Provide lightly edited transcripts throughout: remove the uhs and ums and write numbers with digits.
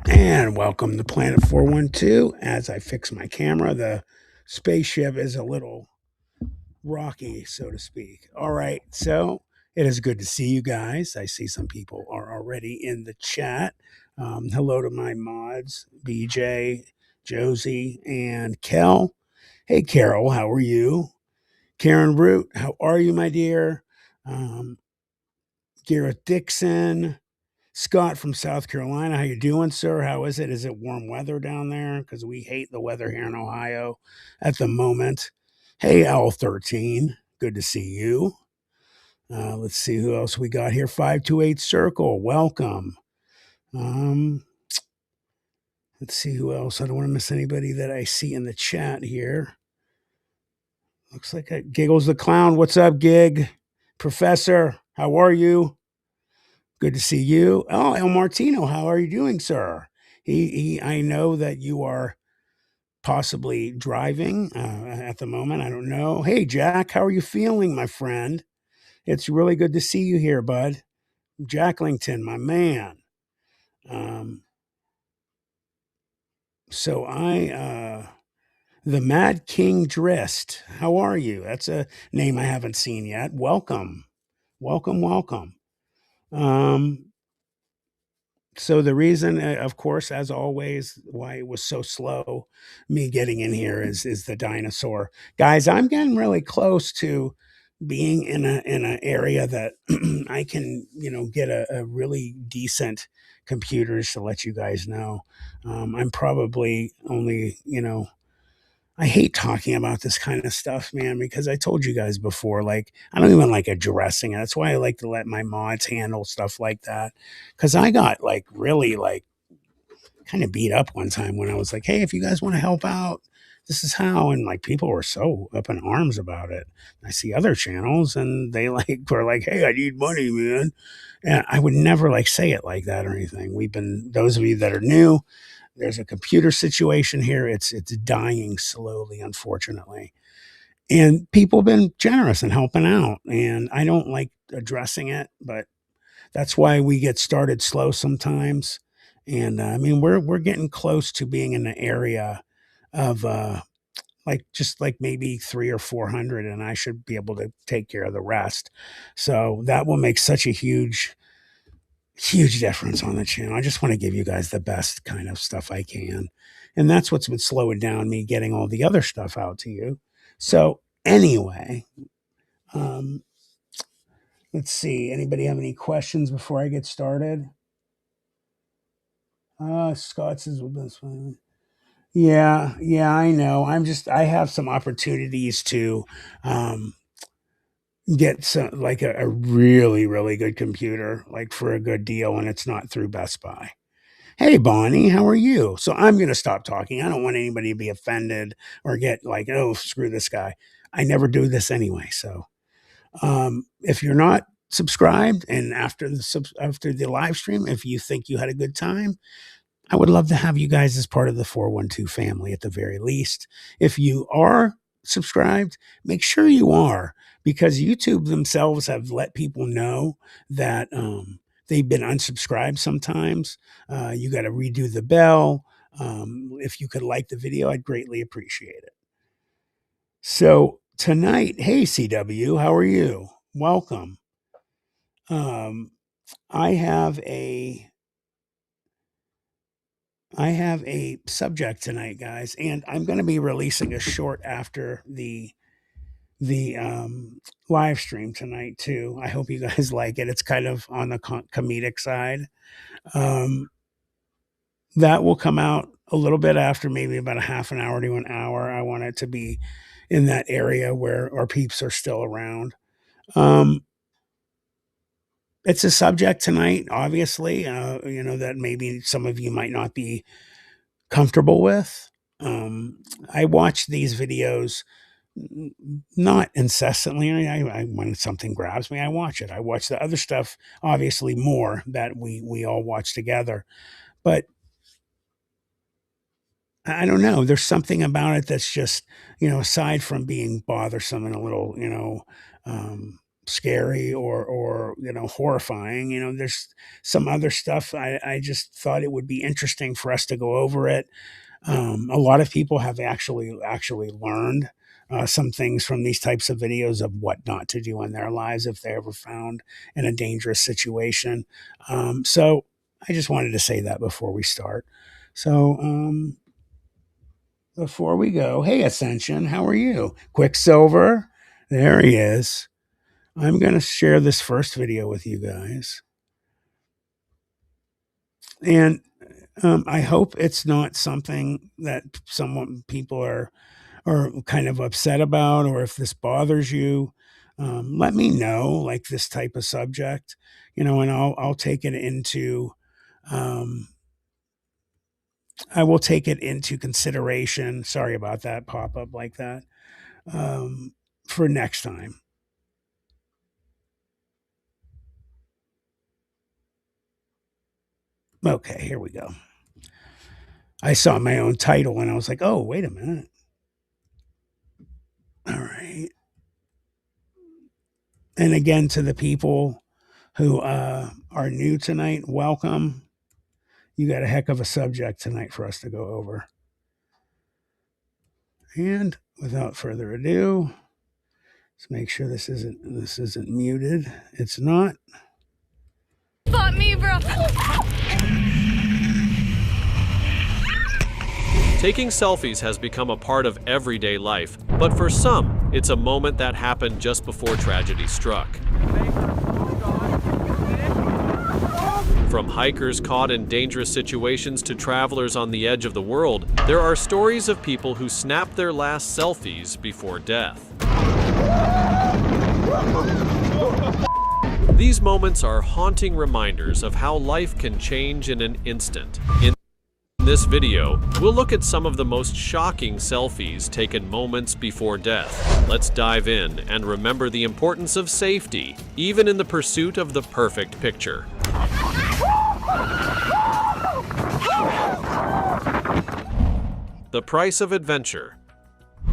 And welcome to Planet 412. As I fix my camera, the spaceship is a little rocky, so to speak. All right, so it is good to see you guys. I see some people are already in the chat. Hello to my mods, BJ, Josie, and Kel. Hey, Carol, how are you? Karen Root, how are you, my dear? Um, Garrett Dixon, Scott from South Carolina, how you doing, sir? How is it? Is it warm weather down there? Because we hate the weather here in Ohio at the moment. Hey, L13, good to see you. Let's see who else we got here. 528 Circle, welcome. Um, let's see who else. I don't want to miss anybody that I see in the chat here. Looks like Giggles the Clown. What's up, Gig? Professor, how are you? Good to see you. Oh, El Martino, how are you doing, sir? I know that you are possibly driving at the moment. I don't know. Hey, Jack, how are you feeling, my friend? It's really good to see you here, bud. Jacklington, my man. Um, the Mad King Dressed. How are you? That's a name I haven't seen yet. Welcome, welcome, welcome. Um, So the reason, of course, as always, why it was so slow, me getting in here is the dinosaur, guys. I'm getting really close to being in an area that I can get a really decent computers to let you guys know. I'm probably only I hate talking about this kind of stuff, man, because I told you guys before, like, I don't even like addressing it. That's why I like to let my mods handle stuff like that. Cause I got like really like kind of beat up one time when I was like, hey, if you guys want to help out, this is how. And like people were so up in arms about it. I see other channels and they like were like, hey, I need money, man. And I would never like say it like that or anything. Those of you that are new, there's a computer situation here. It's dying slowly, unfortunately. And people have been generous and helping out. And I don't like addressing it, but that's why we get started slow sometimes. And I mean, we're getting close to being in the area of like just like maybe 300 or 400, and I should be able to take care of the rest. So that will make such a huge difference on the channel. I just want to give you guys the best kind of stuff I can. And that's what's been slowing down me getting all the other stuff out to you. So, anyway, um, let's see. Anybody have any questions before I get started? Scott says, well, that's fine. Yeah, I know. I have some opportunities to um, get some, like a really, really good computer, like for a good deal, and it's not through Best Buy. Hey, Bonnie, how are you? So I'm going to stop talking. I don't want anybody to be offended or get like, oh, screw this guy. I never do this anyway. So if you're not subscribed and after the live stream, if you think you had a good time, I would love to have you guys as part of the 412 family at the very least. If you are subscribed, make sure you are, because YouTube themselves have let people know that they've been unsubscribed sometimes. You got to redo the bell. If you could like the video, I'd greatly appreciate it. So tonight, hey CW, how are you? Welcome. Um, I have a I have a subject tonight, guys, and I'm going to be releasing a short after the live stream tonight too. I hope you guys like it. It's kind of on the comedic side. Um, that will come out a little bit after, maybe about a half an hour to an hour. I want it to be in that area where our peeps are still around. Um, it's a subject tonight, obviously, that maybe some of you might not be comfortable with. I watch these videos not incessantly. When something grabs me, I watch it. I watch the other stuff, obviously, more that we all watch together. But I don't know. There's something about it that's just, aside from being bothersome and a little, scary or horrifying. There's some other stuff. I just thought it would be interesting for us to go over it. A lot of people have actually learned some things from these types of videos of what not to do in their lives if they ever found in a dangerous situation. So I just wanted to say that before we start. So before we go, hey Ascension, how are you? Quicksilver, there he is. I'm going to share this first video with you guys. And I hope it's not something that people are kind of upset about, or if this bothers you. Let me know, like this type of subject, and I'll take it into I will take it into consideration. Sorry about that pop up like that, for next time. Okay, here we go. I saw my own title and I was like, oh, wait a minute. All right. And again, to the people who are new tonight, welcome. You got a heck of a subject tonight for us to go over. And without further ado, let's make sure this isn't muted. It's not. Fuck me, bro. Taking selfies has become a part of everyday life, but for some, it's a moment that happened just before tragedy struck. From hikers caught in dangerous situations to travelers on the edge of the world, there are stories of people who snap their last selfies before death. These moments are haunting reminders of how life can change in an instant. In this video, we'll look at some of the most shocking selfies taken moments before death. Let's dive in and remember the importance of safety, even in the pursuit of the perfect picture. The price of adventure.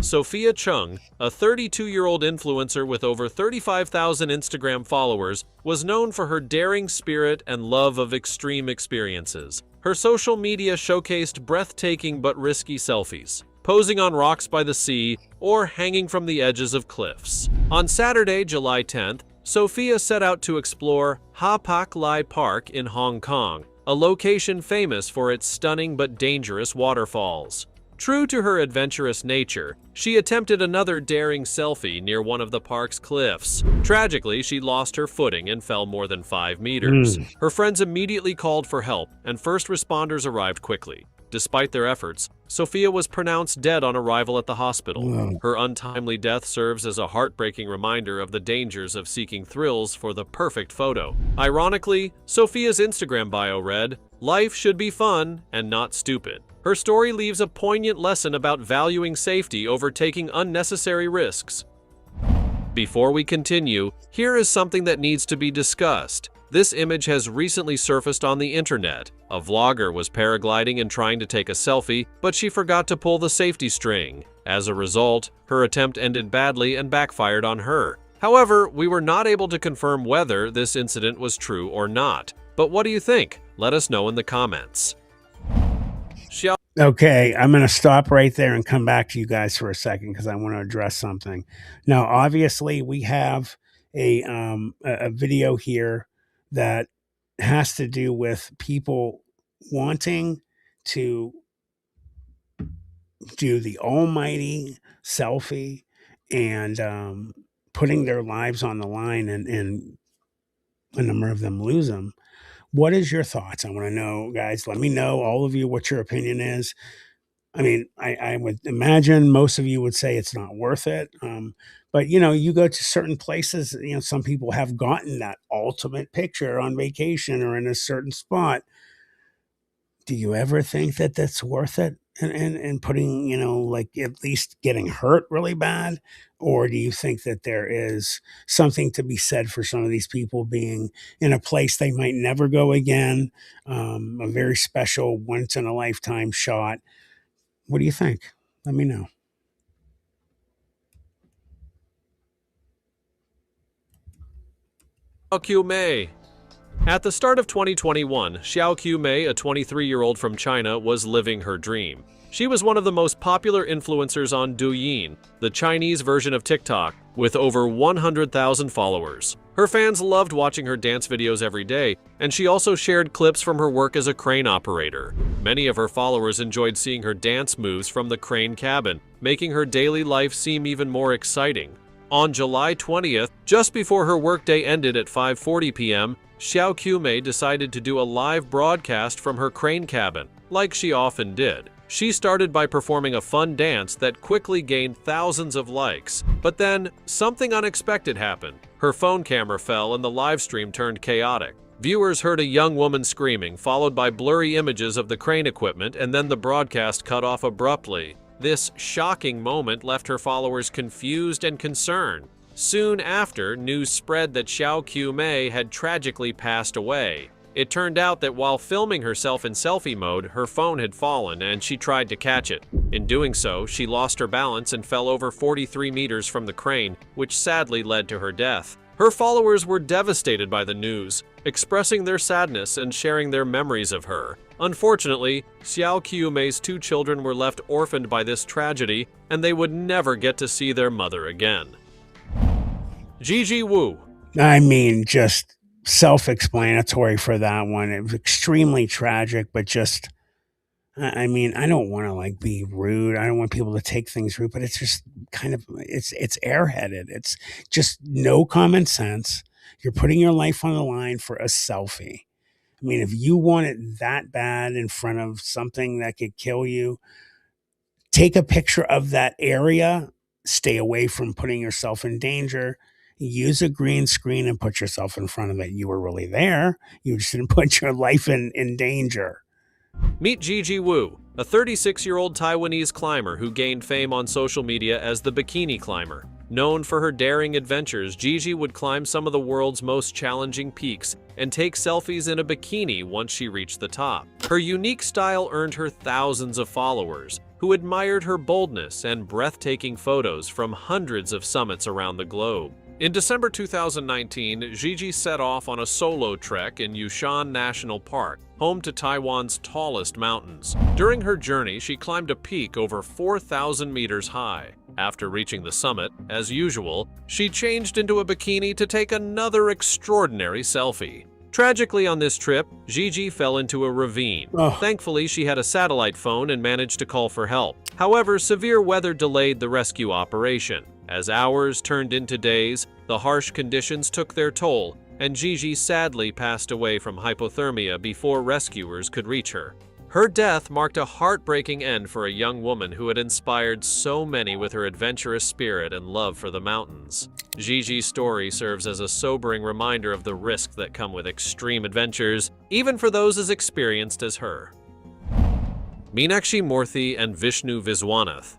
Sophia Chung, a 32-year-old influencer with over 35,000 Instagram followers, was known for her daring spirit and love of extreme experiences. Her social media showcased breathtaking but risky selfies, posing on rocks by the sea or hanging from the edges of cliffs. On Saturday, July 10th, Sophia set out to explore Ha Pak Lai Park in Hong Kong, a location famous for its stunning but dangerous waterfalls. True to her adventurous nature, she attempted another daring selfie near one of the park's cliffs. Tragically, she lost her footing and fell more than 5 meters. Her friends immediately called for help, and first responders arrived quickly. Despite their efforts, Sophia was pronounced dead on arrival at the hospital. Her untimely death serves as a heartbreaking reminder of the dangers of seeking thrills for the perfect photo. Ironically, Sophia's Instagram bio read, "Life should be fun and not stupid." Her story leaves a poignant lesson about valuing safety over taking unnecessary risks. Before we continue, here is something that needs to be discussed. This image has recently surfaced on the internet. A vlogger was paragliding and trying to take a selfie, but she forgot to pull the safety string. As a result, her attempt ended badly and backfired on her. However, we were not able to confirm whether this incident was true or not. But what do you think? Let us know in the comments. Okay, I'm going to stop right there and come back to you guys for a second because I want to address something. Now, obviously, we have a video here that has to do with people wanting to do the almighty selfie and putting their lives on the line, and a number of them lose them. What is your thoughts? I want to know, guys. Let me know, all of you, what your opinion is. I mean, I would imagine most of you would say it's not worth it. But you go to certain places, some people have gotten that ultimate picture on vacation or in a certain spot. Do you ever think that that's worth it? And putting, like at least getting hurt really bad? Or do you think that there is something to be said for some of these people being in a place they might never go again? A very special once in a lifetime shot. What do you think? Let me know. Qiumei. At the start of 2021, Xiao Qiumei, a 23-year-old from China, was living her dream. She was one of the most popular influencers on Douyin, the Chinese version of TikTok, with over 100,000 followers. Her fans loved watching her dance videos every day, and she also shared clips from her work as a crane operator. Many of her followers enjoyed seeing her dance moves from the crane cabin, making her daily life seem even more exciting. On July 20th, just before her workday ended at 5:40 p.m., Xiao Qiumei decided to do a live broadcast from her crane cabin, like she often did. She started by performing a fun dance that quickly gained thousands of likes. But then, something unexpected happened. Her phone camera fell and the live stream turned chaotic. Viewers heard a young woman screaming, followed by blurry images of the crane equipment, and then the broadcast cut off abruptly. This shocking moment left her followers confused and concerned. Soon after, news spread that Xiao Qiumei had tragically passed away. It turned out that while filming herself in selfie mode, her phone had fallen and she tried to catch it. In doing so, she lost her balance and fell over 43 meters from the crane, which sadly led to her death. Her followers were devastated by the news, expressing their sadness and sharing their memories of her. Unfortunately, Xiao Qiumei's 2 children were left orphaned by this tragedy, and they would never get to see their mother again. Gigi Wu. I mean, just self-explanatory for that one. It was extremely tragic, but just, I mean, I don't want to like be rude. I don't want people to take things rude, but it's just kind of, it's airheaded. It's just no common sense. You're putting your life on the line for a selfie. I mean, if you want it that bad in front of something that could kill you, take a picture of that area, stay away from putting yourself in danger. Use a green screen and put yourself in front of it. You were really there. You just didn't put your life in danger. Meet Gigi Wu, a 36-year-old Taiwanese climber who gained fame on social media as the Bikini Climber. Known for her daring adventures, Gigi would climb some of the world's most challenging peaks and take selfies in a bikini once she reached the top. Her unique style earned her thousands of followers, who admired her boldness and breathtaking photos from hundreds of summits around the globe. In December 2019, Gigi set off on a solo trek in Yushan National Park, home to Taiwan's tallest mountains. During her journey, she climbed a peak over 4,000 meters high. After reaching the summit, as usual, she changed into a bikini to take another extraordinary selfie. Tragically on this trip, Gigi fell into a ravine. Thankfully, she had a satellite phone and managed to call for help. However, severe weather delayed the rescue operation. As hours turned into days, the harsh conditions took their toll, and Gigi sadly passed away from hypothermia before rescuers could reach her. Her death marked a heartbreaking end for a young woman who had inspired so many with her adventurous spirit and love for the mountains. Gigi's story serves as a sobering reminder of the risks that come with extreme adventures, even for those as experienced as her. Meenakshi Murthy and Vishnu Viswanath.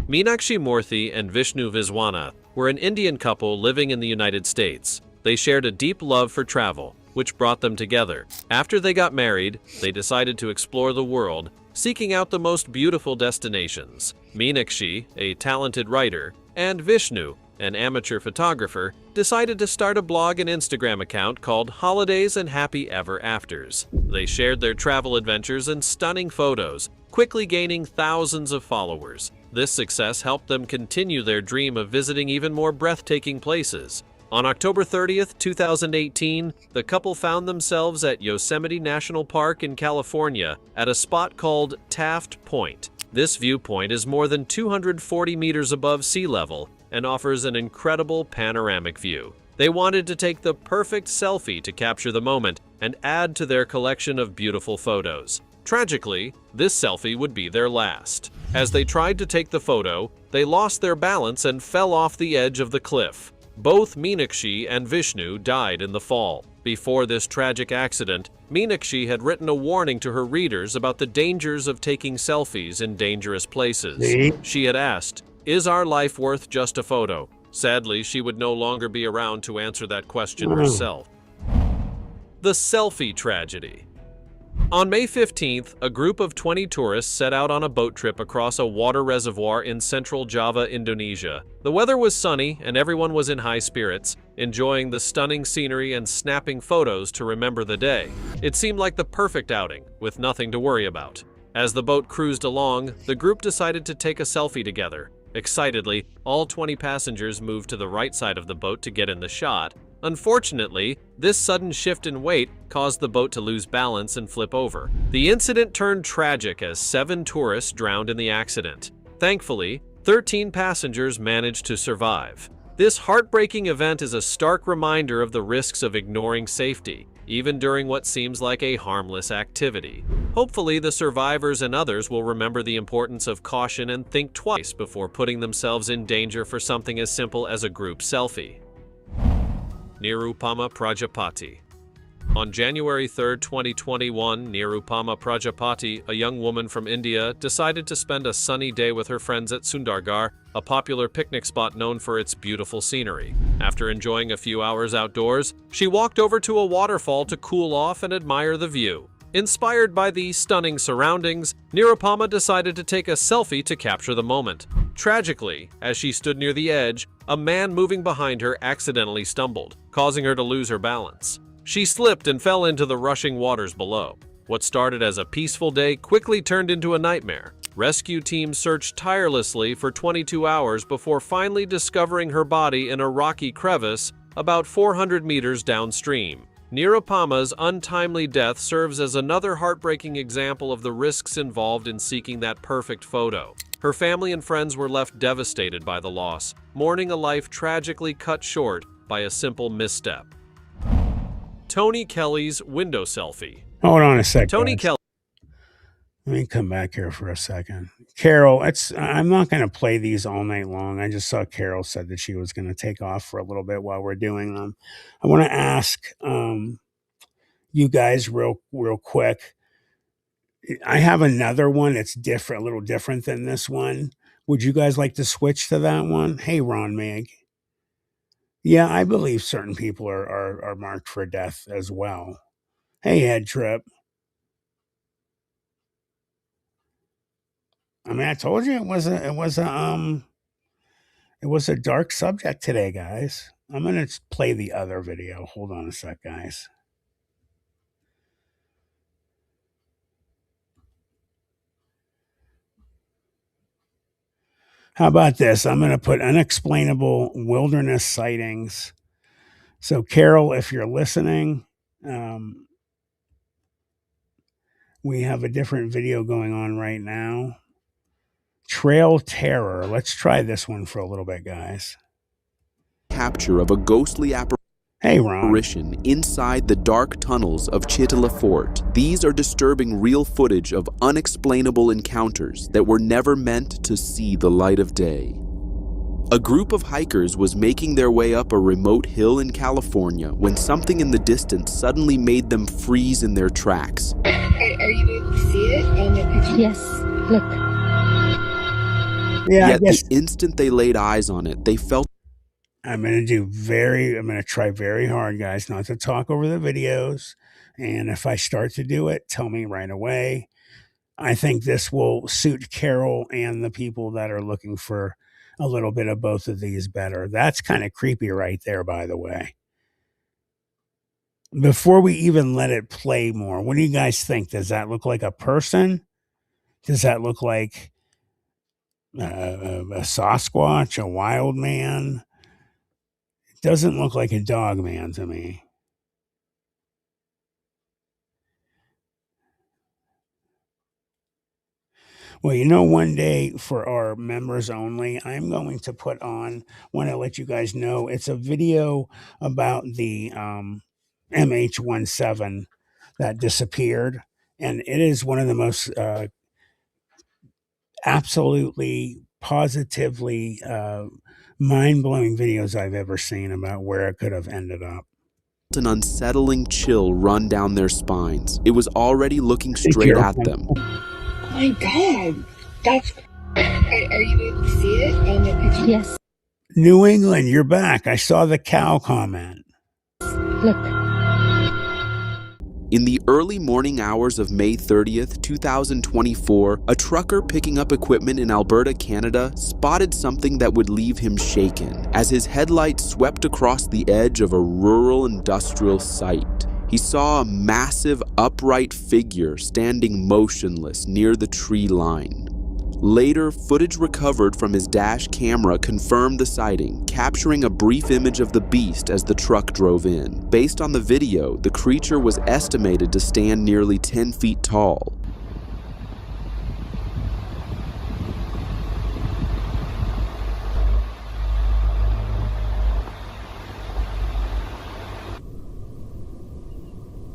Meenakshi Murthy and Vishnu Viswanath were an Indian couple living in the United States. They shared a deep love for travel, which brought them together. After they got married, they decided to explore the world, seeking out the most beautiful destinations. Meenakshi, a talented writer, and Vishnu, an amateur photographer, decided to start a blog and Instagram account called Holidays and Happy Ever Afters. They shared their travel adventures and stunning photos, quickly gaining thousands of followers. This success helped them continue their dream of visiting even more breathtaking places. On October 30th, 2018, the couple found themselves at Yosemite National Park in California at a spot called Taft Point. This viewpoint is more than 240 meters above sea level and offers an incredible panoramic view. They wanted to take the perfect selfie to capture the moment and add to their collection of beautiful photos. Tragically, this selfie would be their last. As they tried to take the photo, they lost their balance and fell off the edge of the cliff. Both Meenakshi and Vishnu died in the fall. Before this tragic accident, Meenakshi had written a warning to her readers about the dangers of taking selfies in dangerous places. She had asked, "Is our life worth just a photo?" Sadly, she would no longer be around to answer that question herself. The selfie tragedy. On May 15th, a group of 20 tourists set out on a boat trip across a water reservoir in central Java, Indonesia. The weather was sunny and everyone was in high spirits, enjoying the stunning scenery and snapping photos to remember the day. It seemed like the perfect outing, with nothing to worry about. As the boat cruised along, the group decided to take a selfie together. Excitedly, all 20 passengers moved to the right side of the boat to get in the shot. Unfortunately, this sudden shift in weight caused the boat to lose balance and flip over. The incident turned tragic as 7 tourists drowned in the accident. Thankfully, 13 passengers managed to survive. This heartbreaking event is a stark reminder of the risks of ignoring safety, even during what seems like a harmless activity. Hopefully, the survivors and others will remember the importance of caution and think twice before putting themselves in danger for something as simple as a group selfie. Nirupama Prajapati. On January 3, 2021, Nirupama Prajapati, a young woman from India, decided to spend a sunny day with her friends at Sundargarh, a popular picnic spot known for its beautiful scenery. After enjoying a few hours outdoors, she walked over to a waterfall to cool off and admire the view. Inspired by the stunning surroundings, Nirupama decided to take a selfie to capture the moment. Tragically, as she stood near the edge, a man moving behind her accidentally stumbled, causing her to lose her balance. She slipped and fell into the rushing waters below. What started as a peaceful day quickly turned into a nightmare. Rescue teams searched tirelessly for 22 hours before finally discovering her body in a rocky crevice about 400 meters downstream. Nirupama's untimely death serves as another heartbreaking example of the risks involved in seeking that perfect photo. Her family and friends were left devastated by the loss, mourning a life tragically cut short by a simple misstep. Tony Kelly's window selfie. Hold on a second. Tony Kelly. Let me come back here for a second. Carol, I'm not going to play these all night long. I just saw Carol said that she was going to take off for a little bit while we're doing them. I want to ask you guys real quick. I have another one that's different, a little different than this one. Would you guys like to switch to that one? Hey, Ron Meg. Yeah, I believe certain people are marked for death as well. Hey, Head Trip. I mean, I told you it was a dark subject today, guys. I'm gonna play the other video. Hold on a sec, guys. How about this? I'm gonna put unexplainable wilderness sightings. So, Carol, if you're listening, we have a different video going on right now. Trail Terror. Let's try this one for a little bit, guys. Capture of a ghostly Hey, Ron. apparition inside the dark tunnels of Chitala Fort. These are disturbing real footage of unexplainable encounters that were never meant to see the light of day. A group of hikers was making their way up a remote hill in California when something in the distance suddenly made them freeze in their tracks. Are you able to see it on the picture? Yes, look. Yeah, Yet the instant they laid eyes on it, they felt I'm going to try very hard, guys, not to talk over the videos. And if I start to do it, tell me right away. I think this will suit Carol and the people that are looking for a little bit of both of these better. That's kind of creepy right there, by the way. Before we even let it play more, what do you guys think? Does that look like a person? Does that look like a Sasquatch, a wild man? It doesn't look like a dog man to me. Well, one day for our members only, I'm going to put on, want to let you guys know, it's a video about the MH17 that disappeared. And it is one of the most absolutely, positively mind-blowing videos I've ever seen about where it could have ended up. an unsettling chill run down their spines. It was already looking straight at them. Oh my God, that's. Are you able to see it on the picture? Yes, New England, you're back. I saw the cow comment. look. In the early morning hours of May 30th, 2024, a trucker picking up equipment in Alberta, Canada, spotted something that would leave him shaken as his headlights swept across the edge of a rural industrial site. He saw a massive upright figure standing motionless near the tree line. Later, footage recovered from his dash camera confirmed the sighting, capturing a brief image of the beast as the truck drove in. Based on the video, the creature was estimated to stand nearly 10 feet tall.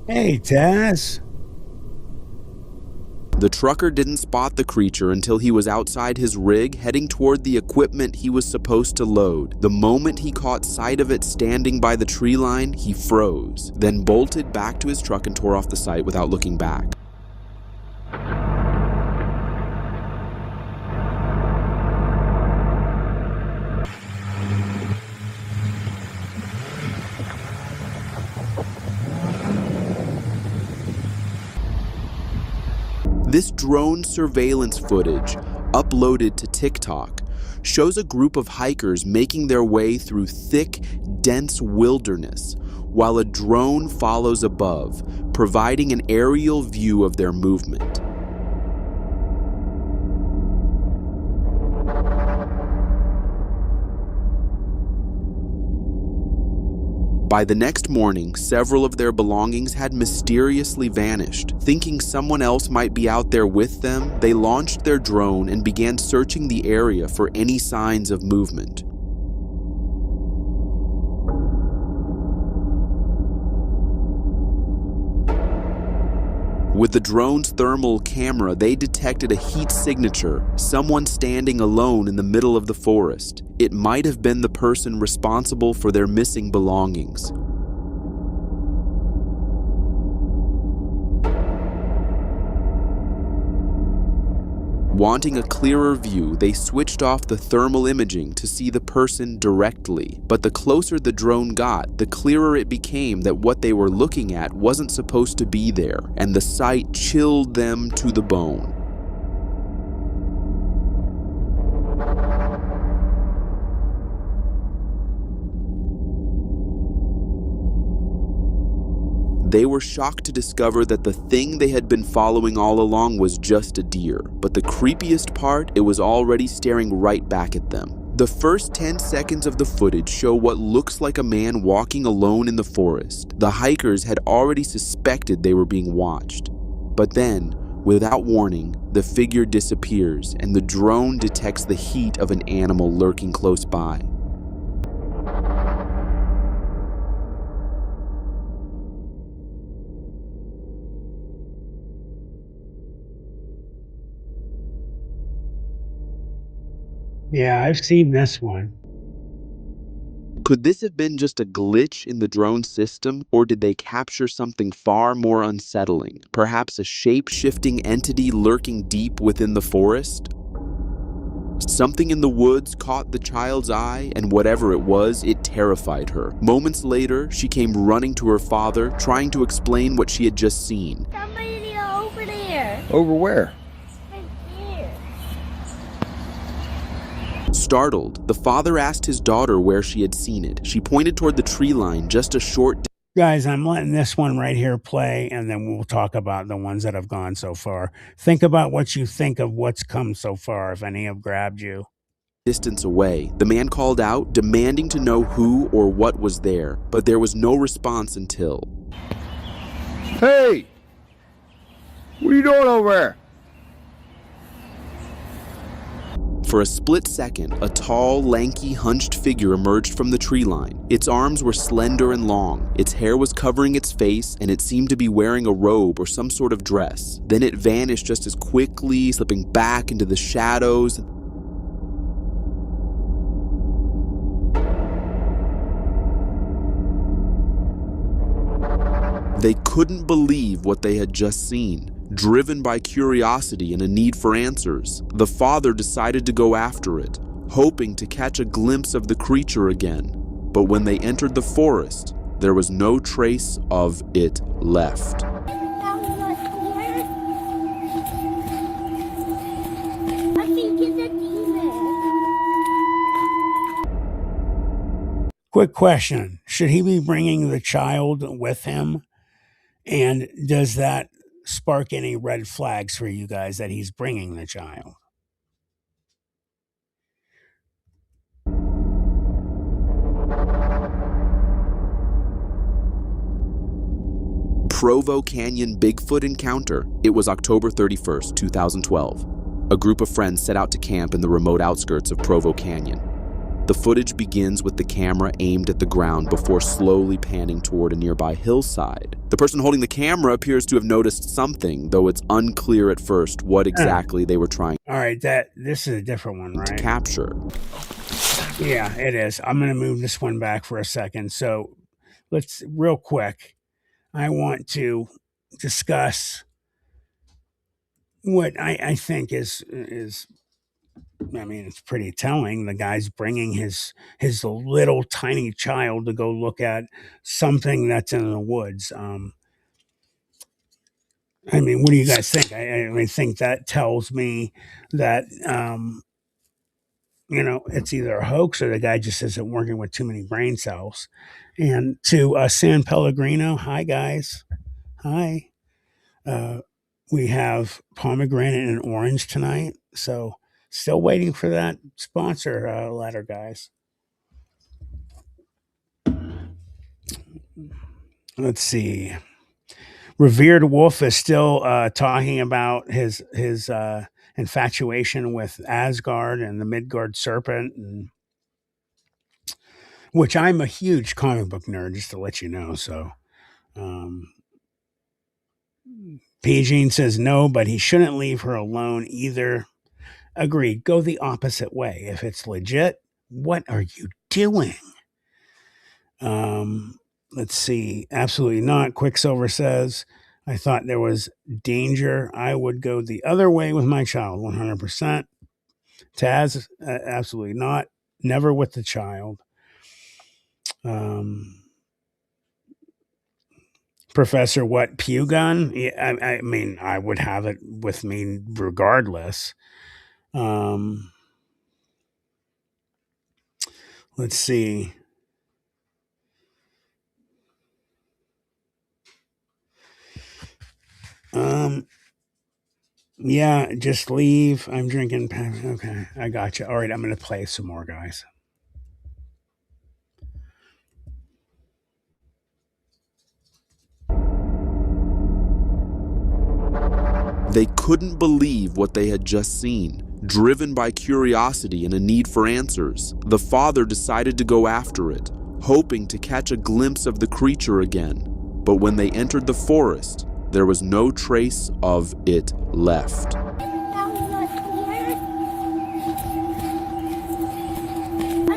Hey, Taz. The trucker didn't spot the creature until he was outside his rig heading toward the equipment he was supposed to load. The moment he caught sight of it standing by the tree line, he froze, then bolted back to his truck and tore off the site without looking back. This drone surveillance footage, uploaded to TikTok, shows a group of hikers making their way through thick, dense wilderness, while a drone follows above, providing an aerial view of their movement. By the next morning, several of their belongings had mysteriously vanished. Thinking someone else might be out there with them, they launched their drone and began searching the area for any signs of movement. With the drone's thermal camera, they detected a heat signature, someone standing alone in the middle of the forest. It might have been the person responsible for their missing belongings. Wanting a clearer view, they switched off the thermal imaging to see the person directly. But the closer the drone got, the clearer it became that what they were looking at wasn't supposed to be there, and the sight chilled them to the bone. They were shocked to discover that the thing they had been following all along was just a deer. But the creepiest part, it was already staring right back at them. The first 10 seconds of the footage show what looks like a man walking alone in the forest. The hikers had already suspected they were being watched. But then, without warning, the figure disappears and the drone detects the heat of an animal lurking close by. Yeah, I've seen this one. Could this have been just a glitch in the drone system, or did they capture something far more unsettling? Perhaps a shape-shifting entity lurking deep within the forest? Something in the woods caught the child's eye, and whatever it was, it terrified her. Moments later, she came running to her father, trying to explain what she had just seen. Somebody over there. Over where? Right there. Startled, the father asked his daughter where she had seen it. She pointed toward the tree line just a short Guys, I'm letting this one right here play, and then we'll talk about the ones that have gone so far. Think about what you think of what's come so far, if any have grabbed you. distance away. The man called out, demanding to know who or what was there, but there was no response until... Hey! What are you doing over there? For a split second, a tall, lanky, hunched figure emerged from the tree line. Its arms were slender and long, its hair was covering its face, and it seemed to be wearing a robe or some sort of dress. Then it vanished just as quickly, slipping back into the shadows. They couldn't believe what they had just seen. Driven by curiosity and a need for answers, the father decided to go after it, hoping to catch a glimpse of the creature again. But when they entered the forest, there was no trace of it left. quick question. Should he be bringing the child with him? And does that spark any red flags for you guys that he's bringing the child? Provo Canyon Bigfoot encounter. It was October 31st, 2012. A group of friends set out to camp in the remote outskirts of Provo Canyon. The footage begins with the camera aimed at the ground before slowly panning toward a nearby hillside. The person holding the camera appears to have noticed something, though it's unclear at first what exactly they were trying All right, this is a different one, right? to capture. Yeah, it is. I'm going to move this one back for a second. So let's, real quick, I want to discuss what I think is, I mean, it's pretty telling. The guy's bringing his little tiny child to go look at something that's in the woods. I mean, what do you guys think? I think that tells me that, it's either a hoax or the guy just isn't working with too many brain cells. And to San Pellegrino, hi, guys. Hi. We have pomegranate and orange tonight. So still waiting for that sponsor letter, guys. Let's see. Revered Wolf is still talking about his infatuation with Asgard and the Midgard serpent, and which I'm a huge comic book nerd, just to let you know. So, P. Jean says no, but he shouldn't leave her alone either. Agreed. Go the opposite way. If it's legit, what are you doing? Let's see. Absolutely not. Quicksilver says, I thought there was danger. I would go the other way with my child, 100%. Taz, absolutely not. Never with the child. Professor, what, pew gun? Yeah, I mean, I would have it with me regardless. Let's see. Yeah, just leave. I'm drinking. Okay, I got you. All right, I'm going to play some more, guys. They couldn't believe what they had just seen. Driven by curiosity and a need for answers, the father decided to go after it, hoping to catch a glimpse of the creature again. But when they entered the forest, there was no trace of it left. I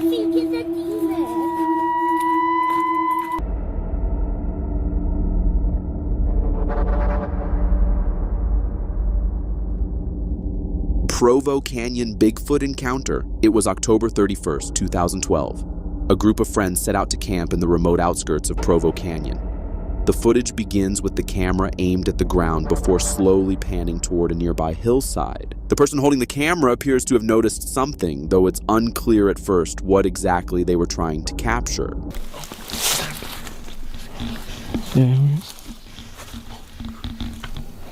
think it's a demon. Provo Canyon Bigfoot encounter. It was October 31st, 2012. A group of friends set out to camp in the remote outskirts of Provo Canyon. The footage begins with the camera aimed at the ground before slowly panning toward a nearby hillside. The person holding the camera appears to have noticed something, though it's unclear at first what exactly they were trying to capture. Yeah,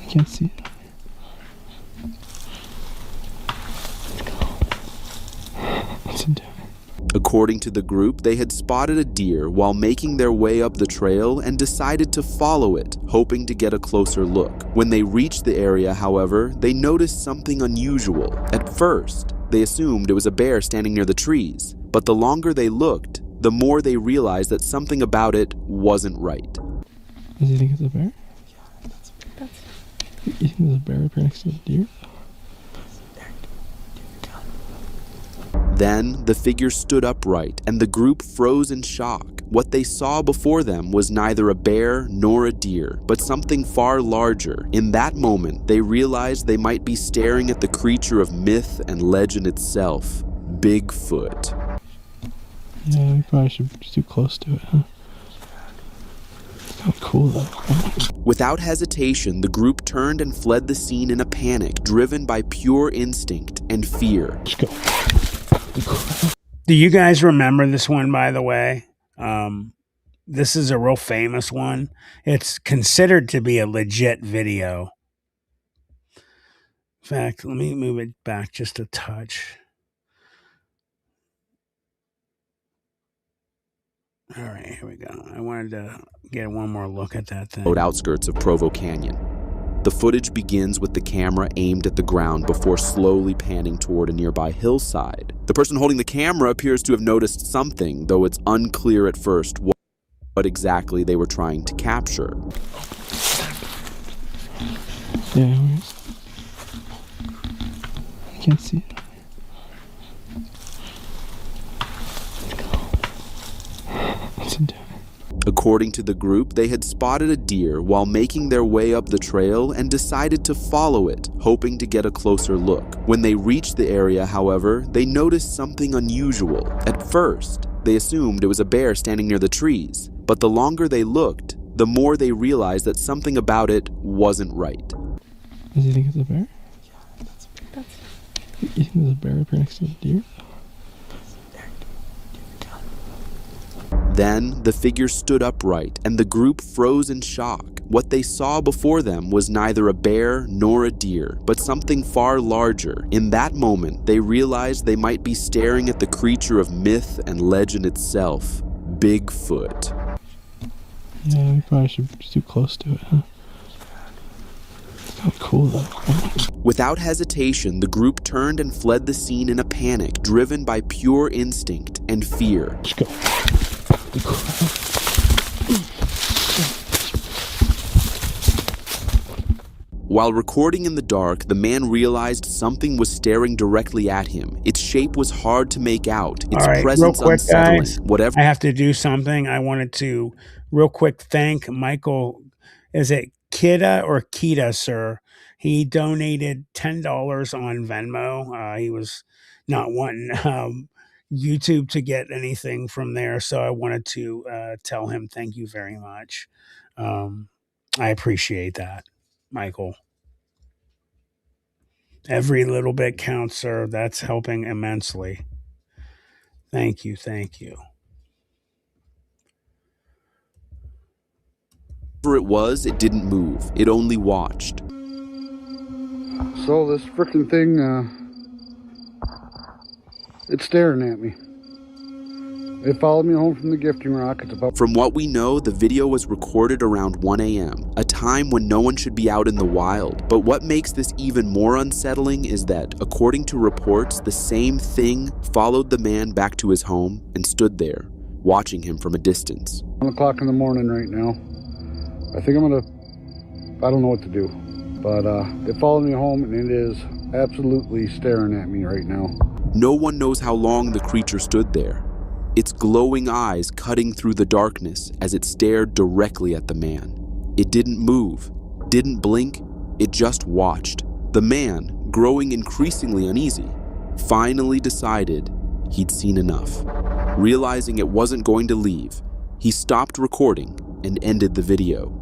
I can't see it. What's it doing? According to the group, they had spotted a deer while making their way up the trail and decided to follow it, hoping to get a closer look. When they reached the area, however, they noticed something unusual. At first, they assumed it was a bear standing near the trees, but the longer they looked, the more they realized that something about it wasn't right. Does he think it's a bear? Yeah, that's You think there's a bear up here next to the deer? Then, the figure stood upright, and the group froze in shock. What they saw before them was neither a bear nor a deer, but something far larger. In that moment, they realized they might be staring at the creature of myth and legend itself, Bigfoot. Yeah, we probably should be too close to it, huh? Oh, cool though. Without hesitation, the group turned and fled the scene in a panic, driven by pure instinct and fear. Let's go. Do you guys remember this one, by the way? This is a real famous one. It's considered to be a legit video. In fact, let me move it back just a touch. All right, here we go. I wanted to get one more look at that thing. Outskirts of Provo Canyon. The footage begins with the camera aimed at the ground before slowly panning toward a nearby hillside. The person holding the camera appears to have noticed something, though it's unclear at first what exactly they were trying to capture. Yeah, I can't see it. What's it doing? According to the group, they had spotted a deer while making their way up the trail and decided to follow it, hoping to get a closer look. When they reached the area, however, they noticed something unusual. At first, they assumed it was a bear standing near the trees, but the longer they looked, the more they realized that something about it wasn't right. Does he think it's a bear? Yeah, that's. You think there's a bear up here next to the deer? Then, the figure stood upright, and the group froze in shock. What they saw before them was neither a bear nor a deer, but something far larger. In that moment, they realized they might be staring at the creature of myth and legend itself, Bigfoot. Yeah, we probably should be too close to it, huh? It's kind of cool, though. Without hesitation, the group turned and fled the scene in a panic, driven by pure instinct and fear. Let's go. While recording in the dark, the man realized something was staring directly at him. Its shape was hard to make out, its presence real quick, unsettling. guys, Whatever. I have to do something. I wanted to real quick thank Michael. Is it Kita or Kita, sir? He donated $10 on Venmo. He was not wanting YouTube to get anything from there, so I wanted to tell him thank you very much. I appreciate that, Michael. Every little bit counts, sir. That's helping immensely. Thank you, thank you. Whatever it was, it didn't move. It only watched. So this frickin' thing, it's staring at me. It followed me home from the gifting rock. It's about... From what we know, the video was recorded around 1 a.m., a time when no one should be out in the wild. But what makes this even more unsettling is that, according to reports, the same thing followed the man back to his home and stood there, watching him from a distance. 1 o'clock in the morning right now. I think I'm gonna... I don't know what to do. But it followed me home and it is absolutely staring at me right now. No one knows how long the creature stood there, its glowing eyes cutting through the darkness as it stared directly at the man. It didn't move, didn't blink, it just watched. The man, growing increasingly uneasy, finally decided he'd seen enough. Realizing it wasn't going to leave, he stopped recording and ended the video.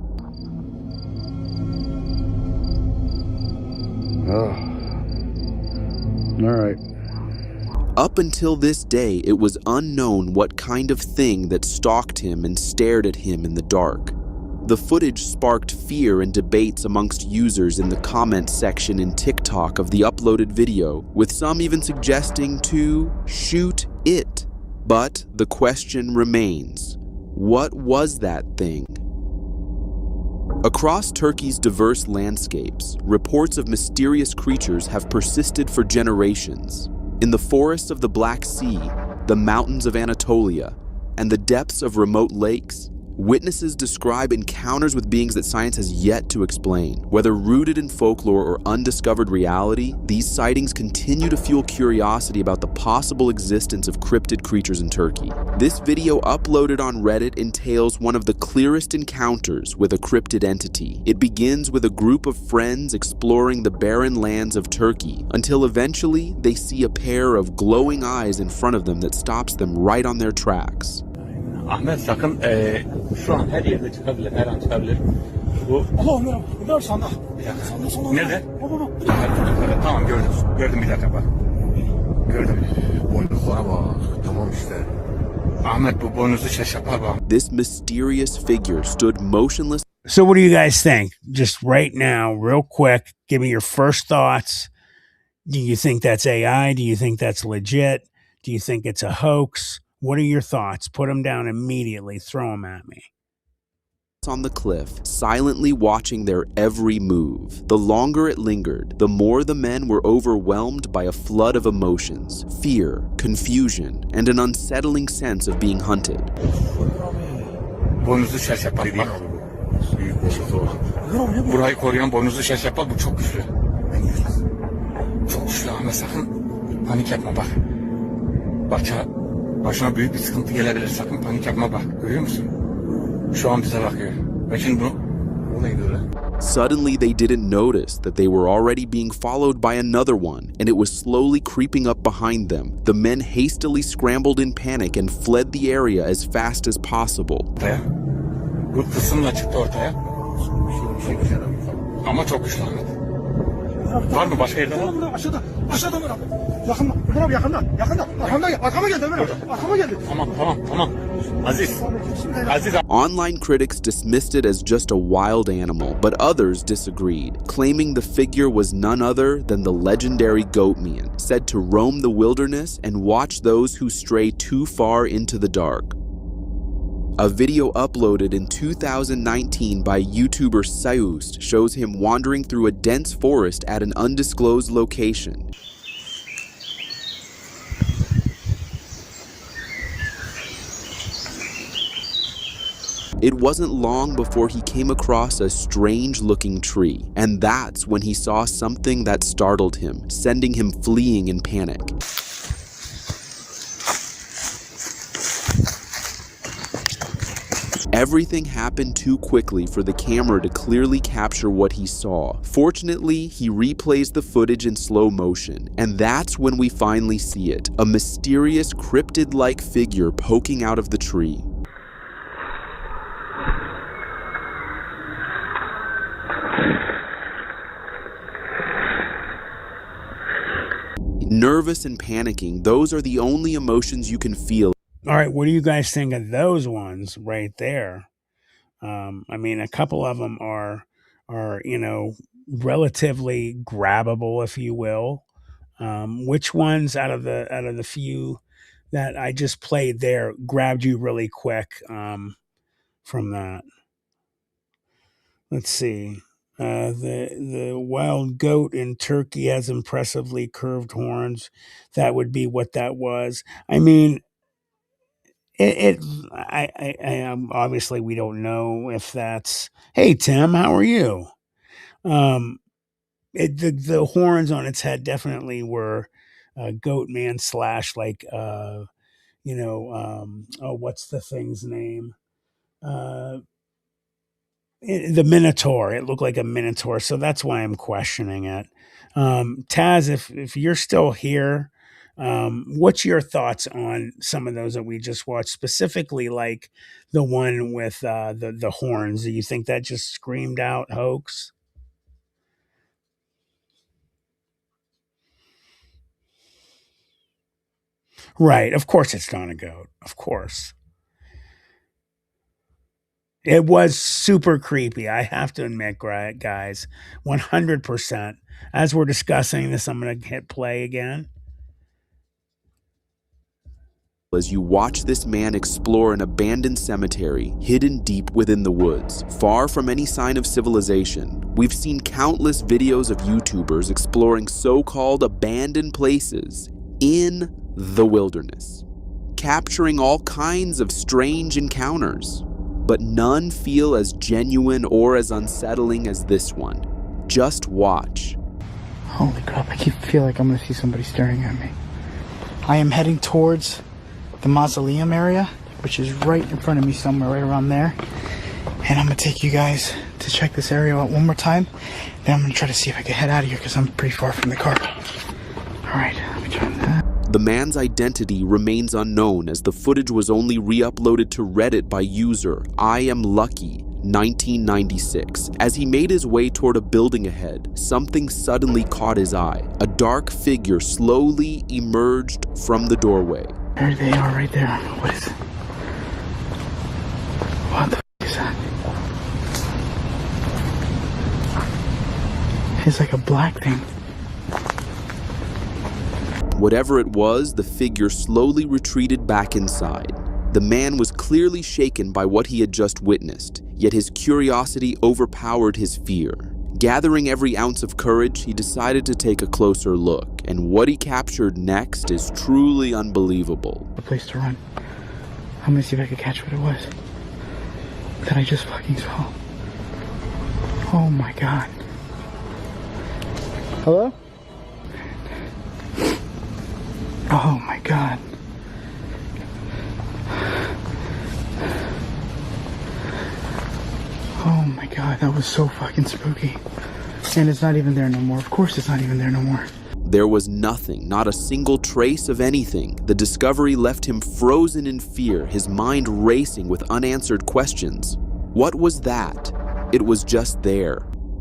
All right. Up until this day, it was unknown what kind of thing that stalked him and stared at him in the dark. The footage sparked fear and debates amongst users in the comment section in TikTok of the uploaded video, with some even suggesting to shoot it. But the question remains, what was that thing? Across Turkey's diverse landscapes, reports of mysterious creatures have persisted for generations. In the forests of the Black Sea, the mountains of Anatolia, and the depths of remote lakes, witnesses describe encounters with beings that science has yet to explain. Whether rooted in folklore or undiscovered reality, these sightings continue to fuel curiosity about the possible existence of cryptid creatures in Turkey. This video uploaded on Reddit entails one of the clearest encounters with a cryptid entity. It begins with a group of friends exploring the barren lands of Turkey, until eventually they see a pair of glowing eyes in front of them that stops them right on their tracks. Ahmet sakın şu an her yerde çıkabilir, her an çıkabilir. Bu... Dur sana. Nerede? Tamam gördüm. Gördüm bir dakika bak. Gördüm. Boynuzlara bak. Tamam işte. Ahmet bu boynuzu şaş yapar bak. This mysterious figure stood motionless. So, what do you guys think? Just right now, real quick, give me your first thoughts. Do you think that's AI? Do you think that's legit? Do you think it's a hoax? What are your thoughts? Put them down immediately. Throw them at me. On the cliff, silently watching their every move. The longer it lingered, the more the men were overwhelmed by a flood of emotions, fear, confusion, and an unsettling sense of being hunted. Boynuzu şaş yapar bak. Burayı koruyan boynuzu şaş yapar, bu çok güçlü. Çok güçlü Ahmet, sakın panik yapma bak. Başına büyük bir sıkıntı gelebilir, sakın panik yapma bak. Görüyor musun? Şu an bize bakıyor. Ve şimdi bunu... O neydi öyle? Suddenly, they didn't notice that they were already being followed by another one, and it was slowly creeping up behind them. The men hastily scrambled in panic and fled the area as fast as possible. Bu kısımla çıktı ortaya. Ama çok güçlü Ahmet. Var mı başka yerde var? Aşağıda var abi. Yakında. Arkama geldi Ömer abi. Arkama geldi. Tamam. Aziz. Online critics dismissed it as just a wild animal, but others disagreed, claiming the figure was none other than the legendary goat man, said to roam the wilderness and watch those who stray too far into the dark. A video uploaded in 2019 by YouTuber Xiao shows him wandering through a dense forest at an undisclosed location. It wasn't long before he came across a strange-looking tree, and that's when he saw something that startled him, sending him fleeing in panic. Everything happened too quickly for the camera to clearly capture what he saw. Fortunately, he replays the footage in slow motion, and that's when we finally see it, a mysterious cryptid-like figure poking out of the tree. Nervous and panicking, those are the only emotions you can feel. All right, what do you guys think of those ones right there? I mean, a couple of them are relatively grabbable, if you will. Which ones out of the few that I just played there grabbed you really quick from that? Let's see. The wild goat in Turkey has impressively curved horns. That would be what that was. I mean, obviously we don't know if that's. Hey Tim, how are you? The horns on its head definitely were goat man / like what's the thing's name? The Minotaur. It looked like a Minotaur, so that's why I'm questioning it. Taz, if you're still here, what's your thoughts on some of those that we just watched, specifically like the one with the horns? Do you think that just screamed out hoax? Right. Of course it's not a goat. Of course. It was super creepy. I have to admit, guys, 100%. As we're discussing this, I'm going to hit play again. As you watch this man explore an abandoned cemetery hidden deep within the woods, far from any sign of civilization. We've seen countless videos of YouTubers exploring so-called abandoned places in the wilderness, capturing all kinds of strange encounters, but none feel as genuine or as unsettling as this one. Just watch. Holy crap, I feel like I'm gonna see somebody staring at me. I am heading towards the mausoleum area, which is right in front of me somewhere, right around there. And I'm gonna take you guys to check this area out one more time. Then I'm gonna try to see if I can head out of here because I'm pretty far from the car. All right, let me try that. The man's identity remains unknown as the footage was only re-uploaded to Reddit by user I Am Lucky 1996. As he made his way toward a building ahead, something suddenly caught his eye. A dark figure slowly emerged from the doorway. There they are right there. What is it? It's like a black thing. Whatever it was, the figure slowly retreated back inside. The man was clearly shaken by what he had just witnessed, yet his curiosity overpowered his fear. Gathering every ounce of courage, he decided to take a closer look, and what he captured next is truly unbelievable. A place to run. I'm gonna see if I can catch what it was that I just fucking saw. Oh my god. Hello? Oh my god. Oh my god, that was so fucking spooky. And it's not even there no more. Of course it's not even there no more. There was nothing, not a single trace of anything. The discovery left him frozen in fear, his mind racing with unanswered questions. What was that? It was just there.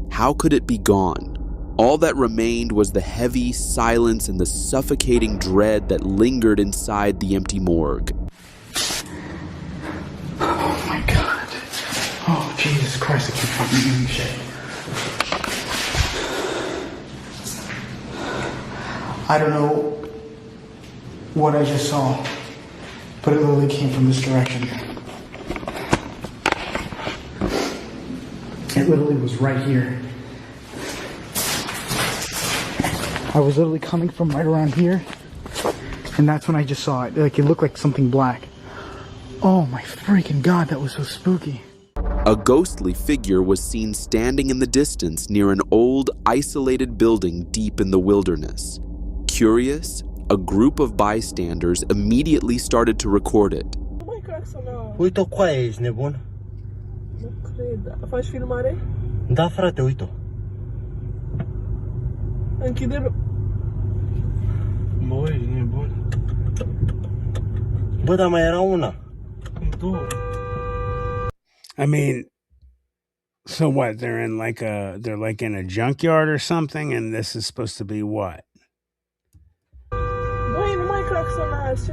How could it be gone? All that remained was the heavy silence and the suffocating dread that lingered inside the empty morgue. Oh my god. Oh Jesus Christ, I keep fucking doing shit. I don't know what I just saw, but it literally came from this direction. It literally was right here. I was literally coming from right around here, and that's when I just saw it. Like, it looked like something black. Oh my freaking god, that was so spooky. A ghostly figure was seen standing in the distance near an old, isolated building deep in the wilderness. Curious, a group of bystanders immediately started to record it. Uite cu aia, ești nebun? Nu cred. Faci filmare? Da, frate, uite-o. Închide-l. Bă, ești nebun. Bă, dar mai era una. Două. I mean, so what? They're like in a junkyard or something, and this is supposed to be what? Băi, nu mai claxonați.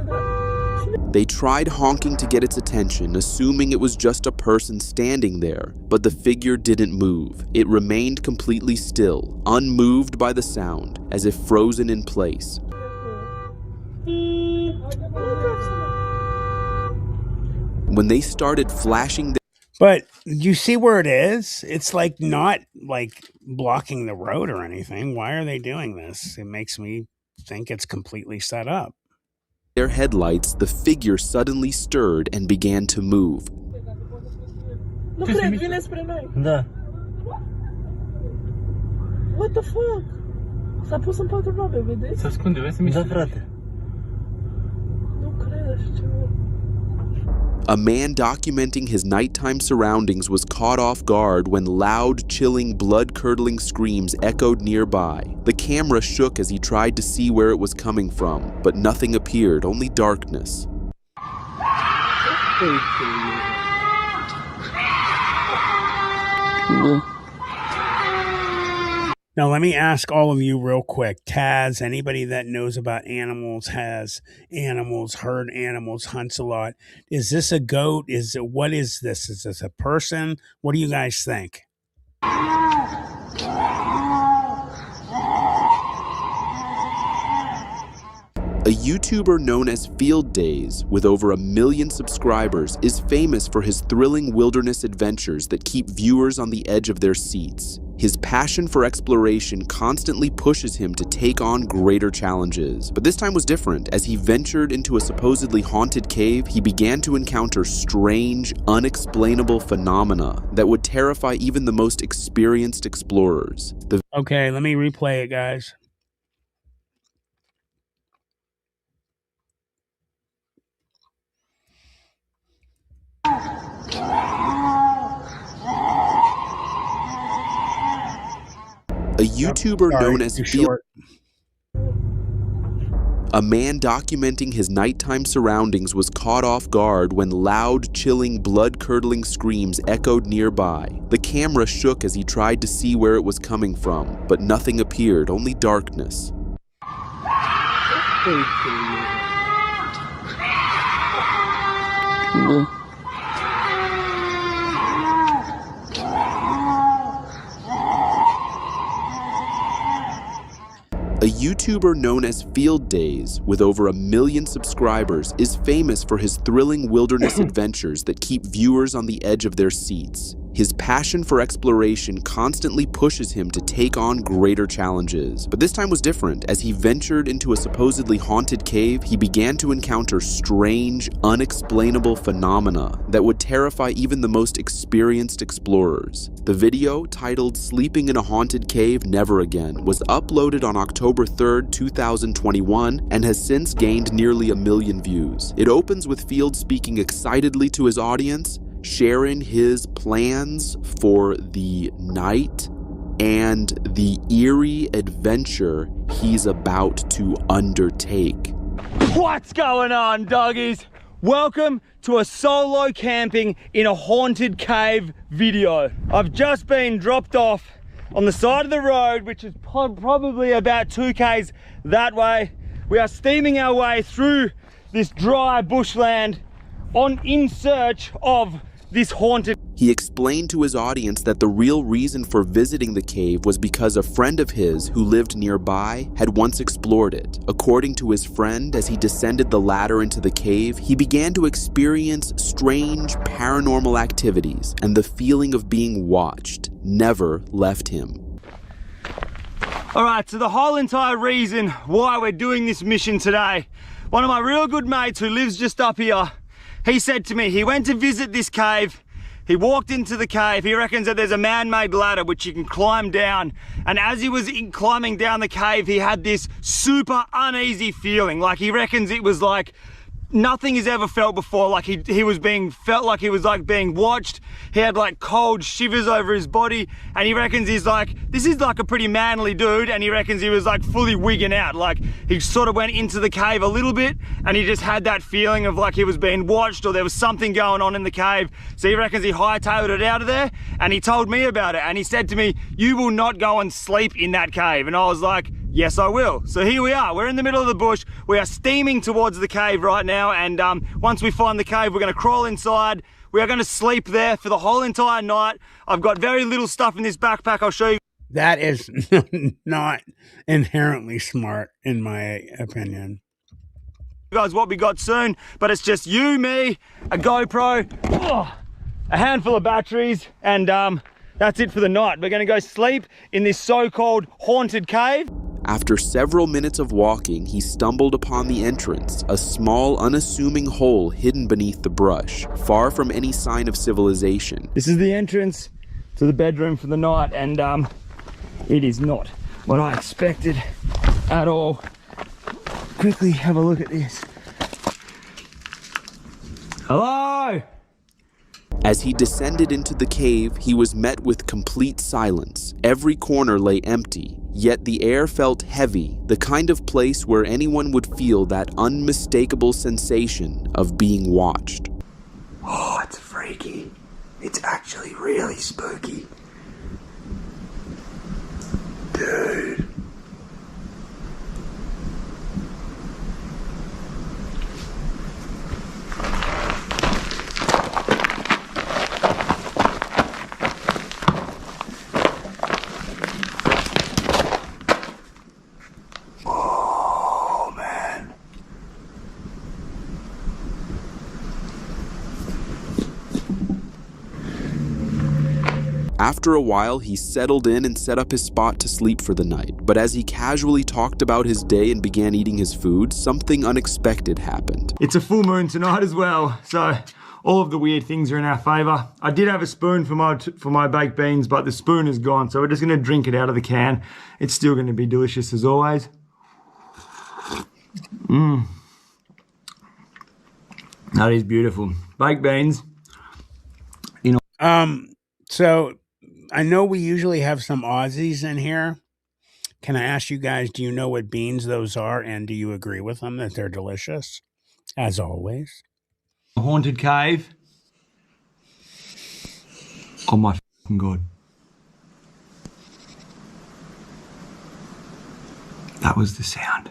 They tried honking to get its attention, assuming it was just a person standing there, but the figure didn't move. It remained completely still, unmoved by the sound, as if frozen in place. When they started flashing But you see where it is? It's like not like blocking the road or anything. Why are they doing this? It makes me think it's completely set up. their headlights, the figure suddenly stirred and began to move. Nu cred, vine spre noi. Da. What the fuck? S-a pus în patru noapte, vedeți? Se ascunde, vezi să miște. Da, frate. Nu cred așa ceva. A man documenting his nighttime surroundings was caught off guard when loud, chilling, blood-curdling screams echoed nearby. The camera shook as he tried to see where it was coming from, but nothing appeared, only darkness. Now, let me ask all of you real quick. Taz, anybody that knows about animals, has animals, heard animals, hunts a lot. Is this a goat? What is this? Is this a person? What do you guys think? A YouTuber known as Field Days, with over 1 million subscribers, is famous for his thrilling wilderness adventures that keep viewers on the edge of their seats. His passion for exploration constantly pushes him to take on greater challenges. But this time was different. As he ventured into a supposedly haunted cave, he began to encounter strange, unexplainable phenomena that would terrify even the most experienced explorers. Okay, let me replay it, guys. A YouTuber known as Field... A man documenting his nighttime surroundings was caught off guard when loud, chilling, blood-curdling screams echoed nearby. The camera shook as he tried to see where it was coming from, but nothing appeared, only darkness. A YouTuber known as Field Days, with over 1 million subscribers, is famous for his thrilling wilderness adventures that keep viewers on the edge of their seats. His passion for exploration constantly pushes him to take on greater challenges. But this time was different. As he ventured into a supposedly haunted cave, he began to encounter strange, unexplainable phenomena that would terrify even the most experienced explorers. The video, titled "Sleeping in a Haunted Cave Never Again," was uploaded on October 3rd, 2021, and has since gained nearly 1 million views. It opens with Field speaking excitedly to his audience, sharing his plans for the night and the eerie adventure he's about to undertake. What's going on, doggies? Welcome to a solo camping in a haunted cave video. I've just been dropped off on the side of the road, which is probably about 2 k's that way. We are steaming our way through this dry bushland in search of this haunted. He explained to his audience that the real reason for visiting the cave was because a friend of his who lived nearby had once explored it. According to his friend, as he descended the ladder into the cave, he began to experience strange paranormal activities, and the feeling of being watched never left him. Alright, so the whole entire reason why we're doing this mission today, one of my real good mates who lives just up here, he said to me, he went to visit this cave, he walked into the cave, he reckons that there's a man-made ladder which you can climb down, and as he was climbing down the cave, he had this super uneasy feeling, like he reckons it was like nothing he's ever felt before, like he felt like he was like being watched. He had like cold shivers over his body, and he reckons he's like, this is like a pretty manly dude, and he reckons he was like fully wigging out, like he sort of went into the cave a little bit and he just had that feeling of like he was being watched or there was something going on in the cave. So he reckons he hightailed it out of there, and he told me about it, and he said to me, you will not go and sleep in that cave. And I was like, yes, I will. So here we are, we're in the middle of the bush, we are steaming towards the cave right now, and once we find the cave, we're gonna crawl inside. We are gonna sleep there for the whole entire night. I've got very little stuff in this backpack, I'll show you. That is not inherently smart, in my opinion. Guys, what we got soon, but it's just you, me, a GoPro, a handful of batteries, and that's it for the night. We're gonna go sleep in this so-called haunted cave. After several minutes of walking, he stumbled upon the entrance, a small, unassuming hole hidden beneath the brush, far from any sign of civilization. This is the entrance to the bedroom for the night, and it is not what I expected at all. Quickly have a look at this. Hello? As he descended into the cave, he was met with complete silence. Every corner lay empty, yet the air felt heavy, the kind of place where anyone would feel that unmistakable sensation of being watched. Oh, it's freaky. It's actually really spooky. Dude. After a while, he settled in and set up his spot to sleep for the night. But as he casually talked about his day and began eating his food, something unexpected happened. It's a full moon tonight as well, so all of the weird things are in our favor. I did have a spoon for my baked beans, but the spoon is gone, so we're just gonna drink it out of the can. It's still gonna be delicious as always. That is beautiful. Baked beans. You know. So I know we usually have some Aussies in here. Can I ask you guys, do you know what beans those are, and do you agree with them that they're delicious? As always. A haunted cave. Oh my fucking God. That was the sound.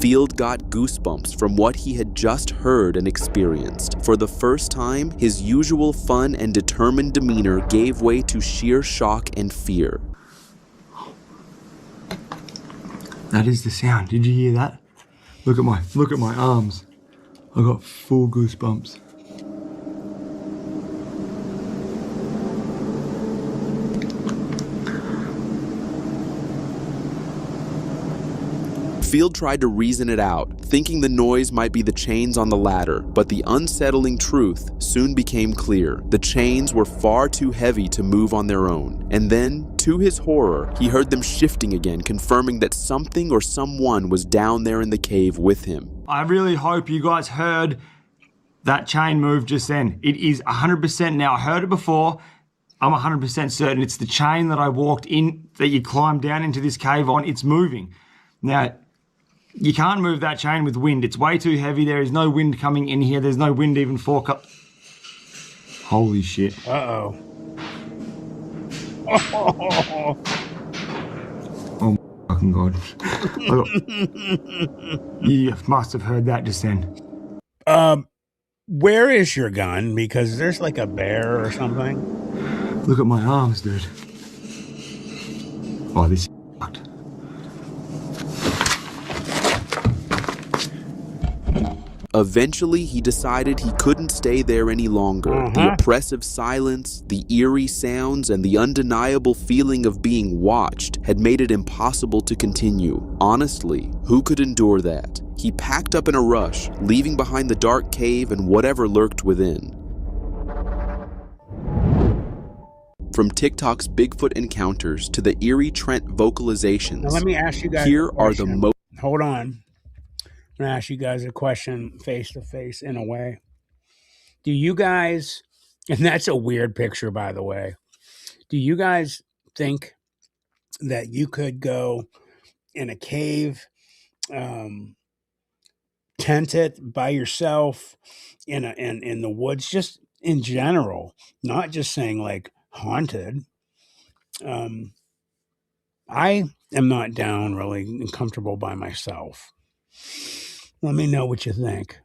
Field got goosebumps from what he had just heard and experienced. For the first time, his usual fun and determined demeanor gave way to sheer shock and fear. That is the sound. Did you hear that? Look at my arms. I got full goosebumps. Field tried to reason it out, thinking the noise might be the chains on the ladder, but the unsettling truth soon became clear. The chains were far too heavy to move on their own. And then, to his horror, he heard them shifting again, confirming that something or someone was down there in the cave with him. I really hope you guys heard that chain move just then. It is 100% now. I heard it before. I'm 100% certain it's the chain that I walked in, that you climbed down into this cave on. It's moving. Now, you can't move that chain with wind. It's way too heavy. There is no wind coming in here. There's no wind even for... Holy shit. Uh-oh. Oh my fucking God. You must have heard that just then. Where is your gun? Because there's like a bear or something. Look at my arms, dude. Oh, this is fucked. Eventually, he decided he couldn't stay there any longer. The oppressive silence, the eerie sounds, and the undeniable feeling of being watched had made it impossible to continue. Honestly, who could endure that? He packed up in a rush, leaving behind the dark cave and whatever lurked within. From TikTok's Bigfoot encounters to the eerie Trent vocalizations, now let me ask you guys here are the most... Hold on. I'm going to ask you guys a question face to face in a way. Do you guys, and that's a weird picture, by the way. Do you guys think that you could go in a cave, tent it by yourself in the woods, just in general, not just saying like haunted? I am not down really and comfortable by myself. Let me know what you think.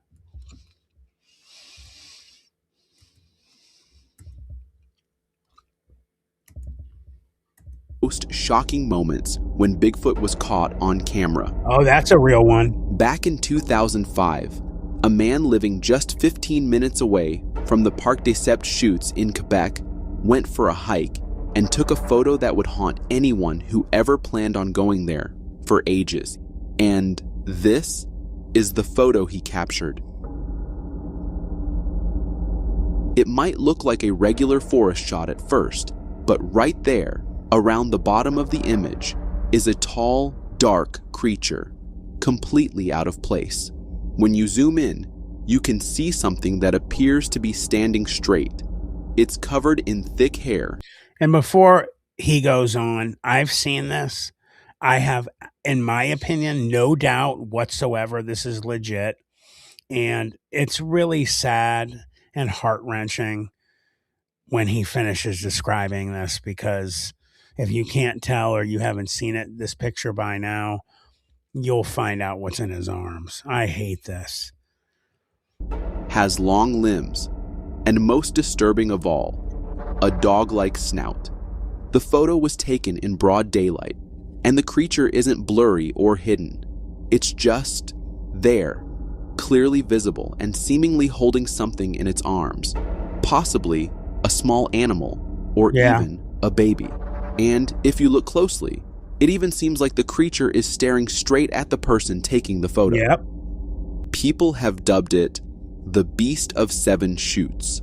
Most shocking moments when Bigfoot was caught on camera. Oh, that's a real one. Back in 2005, a man living just 15 minutes away from the Parc des Sept Chutes in Quebec went for a hike and took a photo that would haunt anyone who ever planned on going there for ages. And this is the photo he captured. It might look like a regular forest shot at first, but right there, around the bottom of the image, is a tall, dark creature, completely out of place. When you zoom in, you can see something that appears to be standing straight. It's covered in thick hair. And before he goes on, I've seen this. I have, in my opinion, no doubt whatsoever this is legit. And it's really sad and heart-wrenching when he finishes describing this, because if you can't tell or you haven't seen it, this picture by now, you'll find out what's in his arms. I hate this. Has long limbs, and most disturbing of all, a dog-like snout. The photo was taken in broad daylight, and the creature isn't blurry or hidden. It's just there, clearly visible and seemingly holding something in its arms, possibly a small animal or even a baby. And if you look closely, it even seems like the creature is staring straight at the person taking the photo. Yep. People have dubbed it the Beast of Seven Chutes.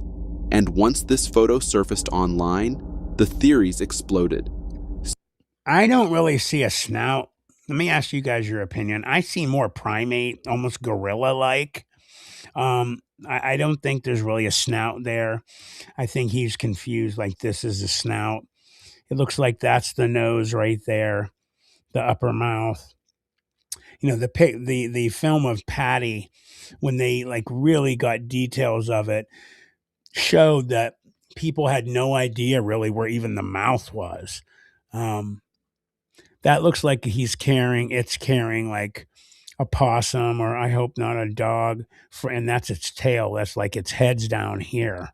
And once this photo surfaced online, the theories exploded. I don't really see a snout. Let me ask you guys your opinion. I see more primate, almost gorilla-like. I don't think there's really a snout there. I think he's confused, like this is a snout. It looks like that's the nose right there, the upper mouth. You know, the film of Patty, when they like really got details of it, showed that people had no idea really where even the mouth was. That looks like it's carrying like a possum, or I hope not a dog, and that's its tail. That's like its head's down here.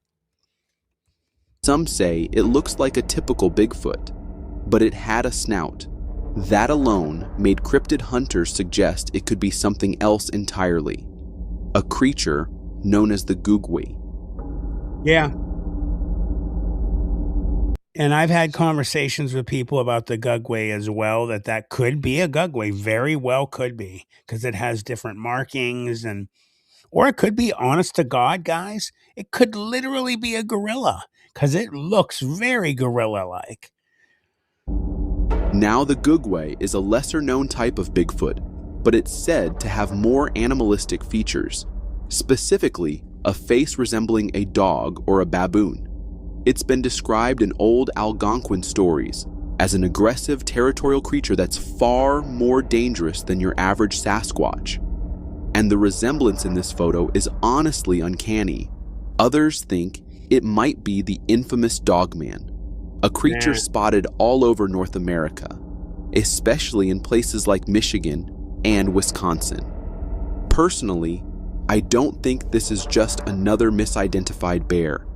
Some say it looks like a typical Bigfoot, but it had a snout. That alone made cryptid hunters suggest it could be something else entirely. A creature known as the Gugwe. Yeah. And I've had conversations with people about the Gugwe as well, that could be a Gugwe, very well could be, because it has different markings, or it could be, honest to God, guys, it could literally be a gorilla, because it looks very gorilla-like. Now the Gugwe is a lesser-known type of Bigfoot, but it's said to have more animalistic features, specifically a face resembling a dog or a baboon. It's been described in old Algonquin stories as an aggressive territorial creature that's far more dangerous than your average Sasquatch. And the resemblance in this photo is honestly uncanny. Others think it might be the infamous Dogman, a creature spotted all over North America, especially in places like Michigan and Wisconsin. Personally, I don't think this is just another misidentified bear.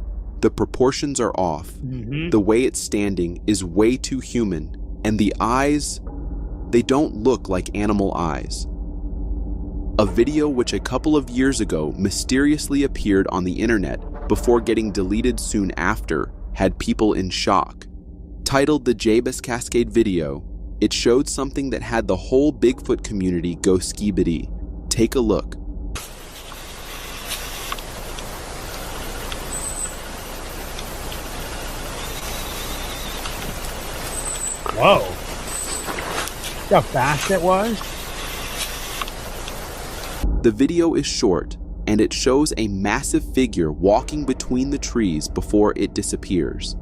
The proportions are off. The way it's standing is way too human, and the eyes, they don't look like animal eyes. A video which a couple of years ago mysteriously appeared on the internet before getting deleted soon after had people in shock. Titled the Jabez Cascade video, it showed something that had the whole Bigfoot community go skibidi. Take a look. Whoa. See how fast it was? The video is short, and it shows a massive figure walking between the trees before it disappears.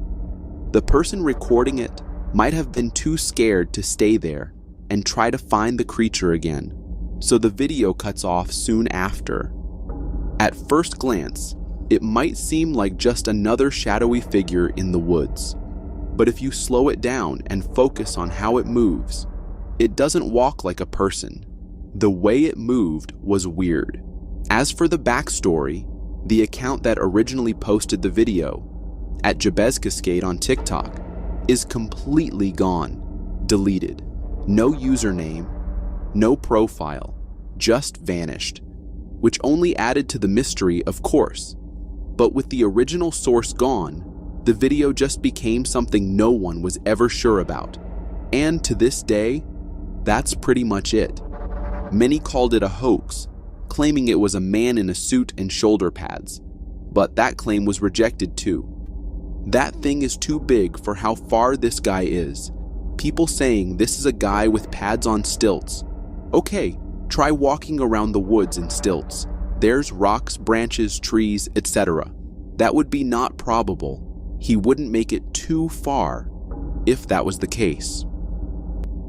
The person recording it might have been too scared to stay there and try to find the creature again, so the video cuts off soon after. At first glance, it might seem like just another shadowy figure in the woods. But if you slow it down and focus on how it moves, it doesn't walk like a person. The way it moved was weird. As for the backstory, the account that originally posted the video, at Jabez Cascade on TikTok, is completely gone, deleted. No username, no profile, just vanished, which only added to the mystery, of course. But with the original source gone, the video just became something no one was ever sure about. And to this day, that's pretty much it. Many called it a hoax, claiming it was a man in a suit and shoulder pads. But that claim was rejected too. That thing is too big for how far this guy is. People saying this is a guy with pads on stilts. Okay, try walking around the woods in stilts. There's rocks, branches, trees, etc. That would be not probable. He wouldn't make it too far if that was the case.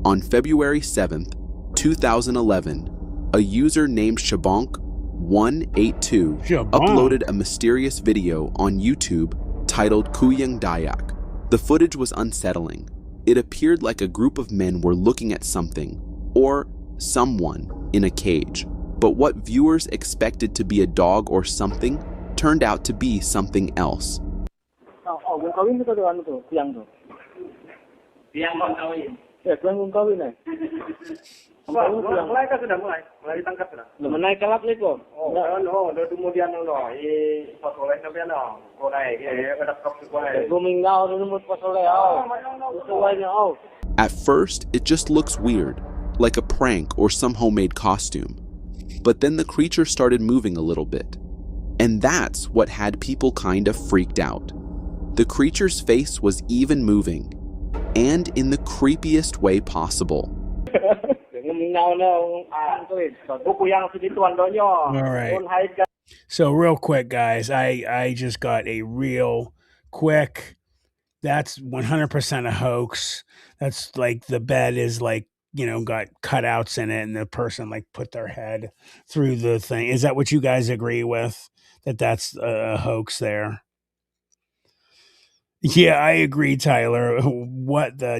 On February 7th, 2011, a user named Shabonk182 uploaded a mysterious video on YouTube titled Kuyang Dayak. The footage was unsettling. It appeared like a group of men were looking at something, or someone, in a cage. But what viewers expected to be a dog or something turned out to be something else. Kung kawin ito ano to, tiyang to. Tiyang bang kawin? Ya, kung kawin eh. Mulai ka sudah mulai ditangkap sudah. Menaik kalap ni ko. Oh, no, kemudian no, pasoleh na piano. Ko naik, ada kap ko naik. Guminggaw numut pasoleh. At first, it just looks weird, like a prank or some homemade costume. But then the creature started moving a little bit. And that's what had people kind of freaked out. The creature's face was even moving, and in the creepiest way possible. All right. So real quick, guys, I just got a real quick, that's 100% a hoax. That's like the bed is like, got cutouts in it and the person like put their head through the thing. Is that what you guys agree with? That's a hoax there? Yeah, I agree, Tyler.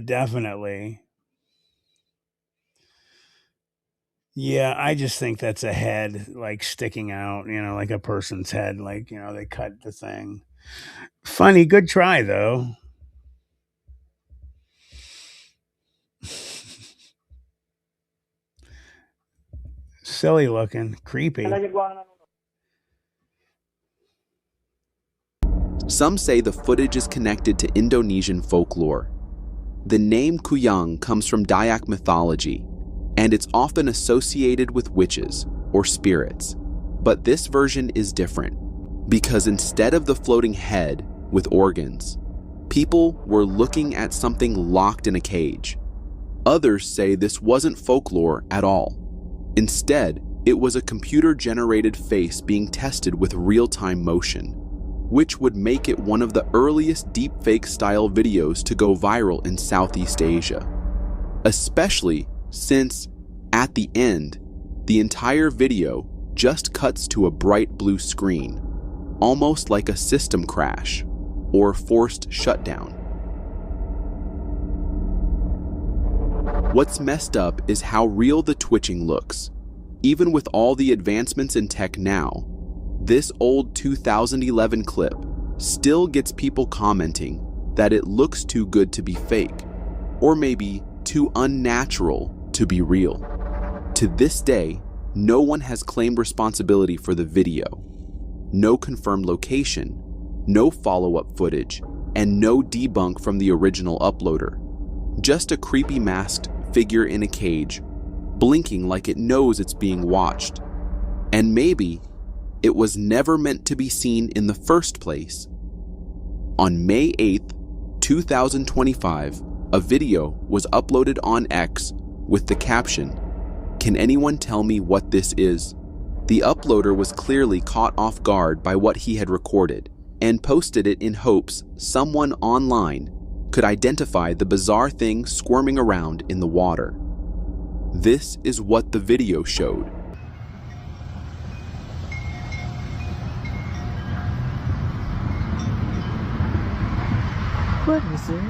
Definitely. Yeah, I just think that's a head like sticking out, like a person's head, like, they cut the thing. Funny, good try though. silly looking, creepy. Some say the footage is connected to Indonesian folklore. The name Kuyang comes from Dayak mythology, and it's often associated with witches or spirits. But this version is different, because instead of the floating head with organs, people were looking at something locked in a cage. Others say this wasn't folklore at all. Instead, it was a computer-generated face being tested with real-time motion, which would make it one of the earliest deepfake-style videos to go viral in Southeast Asia. Especially since, at the end, the entire video just cuts to a bright blue screen, almost like a system crash or forced shutdown. What's messed up is how real the twitching looks. Even with all the advancements in tech now, this old 2011 clip still gets people commenting that it looks too good to be fake, or maybe too unnatural to be real. To this day, no one has claimed responsibility for the video. No confirmed location, no follow-up footage, and no debunk from the original uploader. Just a creepy masked figure in a cage, blinking like it knows it's being watched. And maybe it was never meant to be seen in the first place. On May 8th, 2025, a video was uploaded on X with the caption, "Can anyone tell me what this is?" The uploader was clearly caught off guard by what he had recorded and posted it in hopes someone online could identify the bizarre thing squirming around in the water. This is what the video showed. What is it?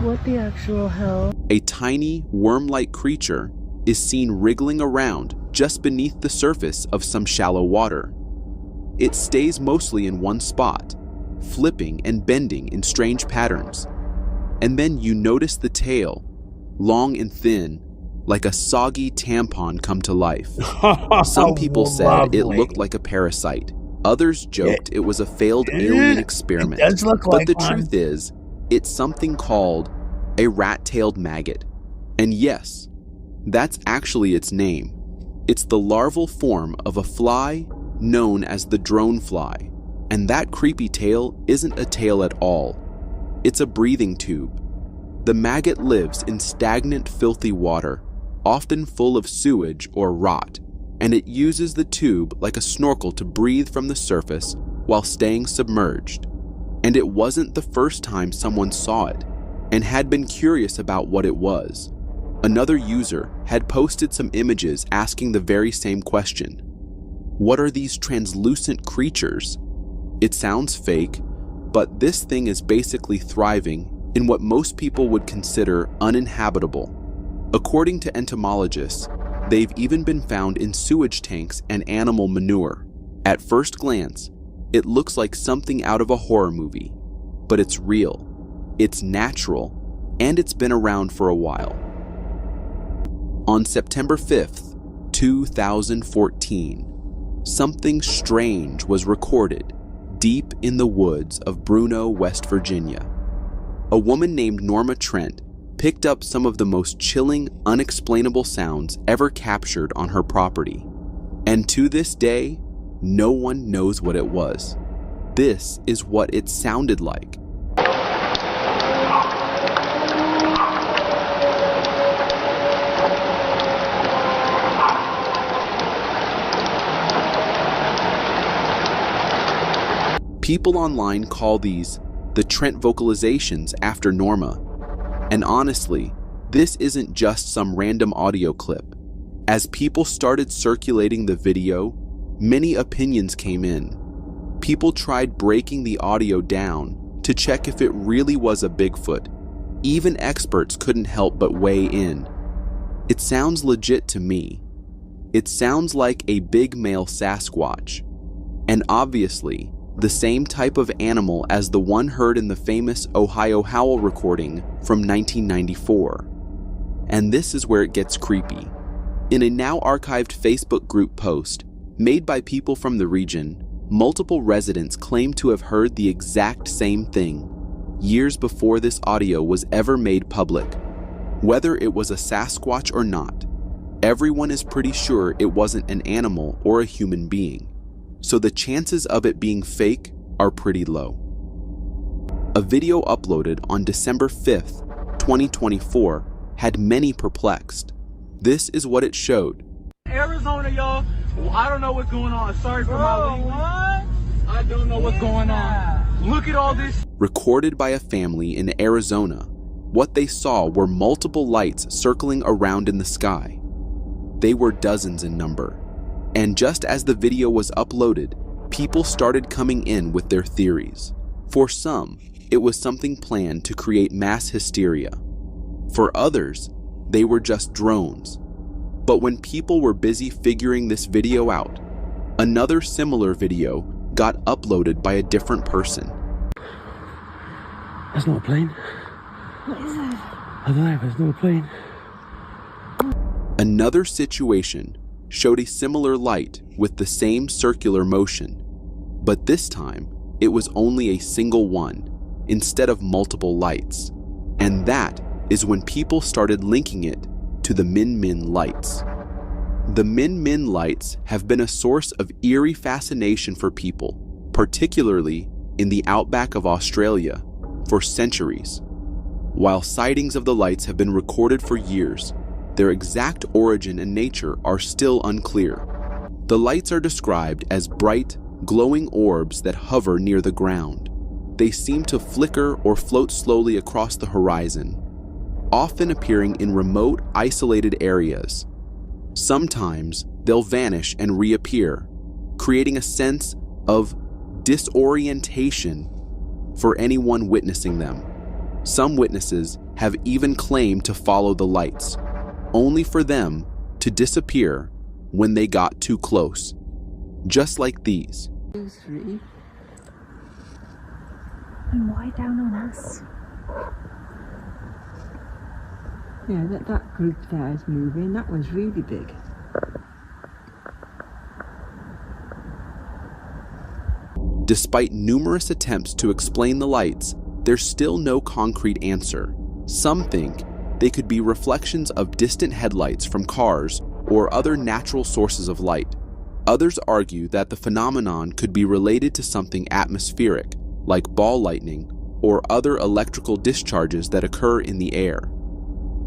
What the actual hell? A tiny worm-like creature is seen wriggling around just beneath the surface of some shallow water. It stays mostly in one spot, flipping and bending in strange patterns. And then you notice the tail, long and thin, like a soggy tampon come to life. Some people said it looked like a parasite. Others joked it was a failed alien experiment. It does look like but the one. truth is, it's something called a rat-tailed maggot. And yes, that's actually its name. It's the larval form of a fly known as the drone fly. And that creepy tail isn't a tail at all. It's a breathing tube. The maggot lives in stagnant, filthy water, often full of sewage or rot, and it uses the tube like a snorkel to breathe from the surface while staying submerged. And it wasn't the first time someone saw it and had been curious about what it was. Another user had posted some images asking the very same question. What are these translucent creatures? It sounds fake, but this thing is basically thriving in what most people would consider uninhabitable. According to entomologists, they've even been found in sewage tanks and animal manure. At first glance, it looks like something out of a horror movie, but it's real, it's natural, and it's been around for a while. On September 5th, 2014, something strange was recorded deep in the woods of Bruno, West Virginia. A woman named Norma Trent picked up some of the most chilling, unexplainable sounds ever captured on her property. And to this day, no one knows what it was. This is what it sounded like. People online call these the Trent vocalizations after Norma. And honestly, this isn't just some random audio clip. As people started circulating the video, many opinions came in. People tried breaking the audio down to check if it really was a Bigfoot. Even experts couldn't help but weigh in. It sounds legit to me. It sounds like a big male Sasquatch. And obviously, the same type of animal as the one heard in the famous Ohio Howl recording from 1994. And this is where it gets creepy. In a now archived Facebook group post made by people from the region, multiple residents claim to have heard the exact same thing years before this audio was ever made public. Whether it was a Sasquatch or not, everyone is pretty sure it wasn't an animal or a human being, so the chances of it being fake are pretty low. A video uploaded on December 5th, 2024 had many perplexed. This is what it showed. Arizona, y'all. I don't know what's going on. Sorry for my language. I don't know what's going on. Look at all this. Recorded by a family in Arizona, what they saw were multiple lights circling around in the sky. They were dozens in number. And just as the video was uploaded, people started coming in with their theories. For some, it was something planned to create mass hysteria. For others, they were just drones. But when people were busy figuring this video out, another similar video got uploaded by a different person. That's not a plane. What is that? I don't know, it's not a plane. Another situation showed a similar light with the same circular motion, but this time it was only a single one instead of multiple lights. And that is when people started linking it to the Min Min lights. The Min Min lights have been a source of eerie fascination for people, particularly in the outback of Australia, for centuries. While sightings of the lights have been recorded for years, their exact origin and nature are still unclear. The lights are described as bright, glowing orbs that hover near the ground. They seem to flicker or float slowly across the horizon, often appearing in remote, isolated areas. Sometimes they'll vanish and reappear, creating a sense of disorientation for anyone witnessing them. Some witnesses have even claimed to follow the lights, only for them to disappear when they got too close. Just like these. 2, 3. And why down on us? Yeah, that group there is moving. That was really big. Despite numerous attempts to explain the lights, there's still no concrete answer. Some think they could be reflections of distant headlights from cars or other natural sources of light. Others argue that the phenomenon could be related to something atmospheric, like ball lightning or other electrical discharges that occur in the air.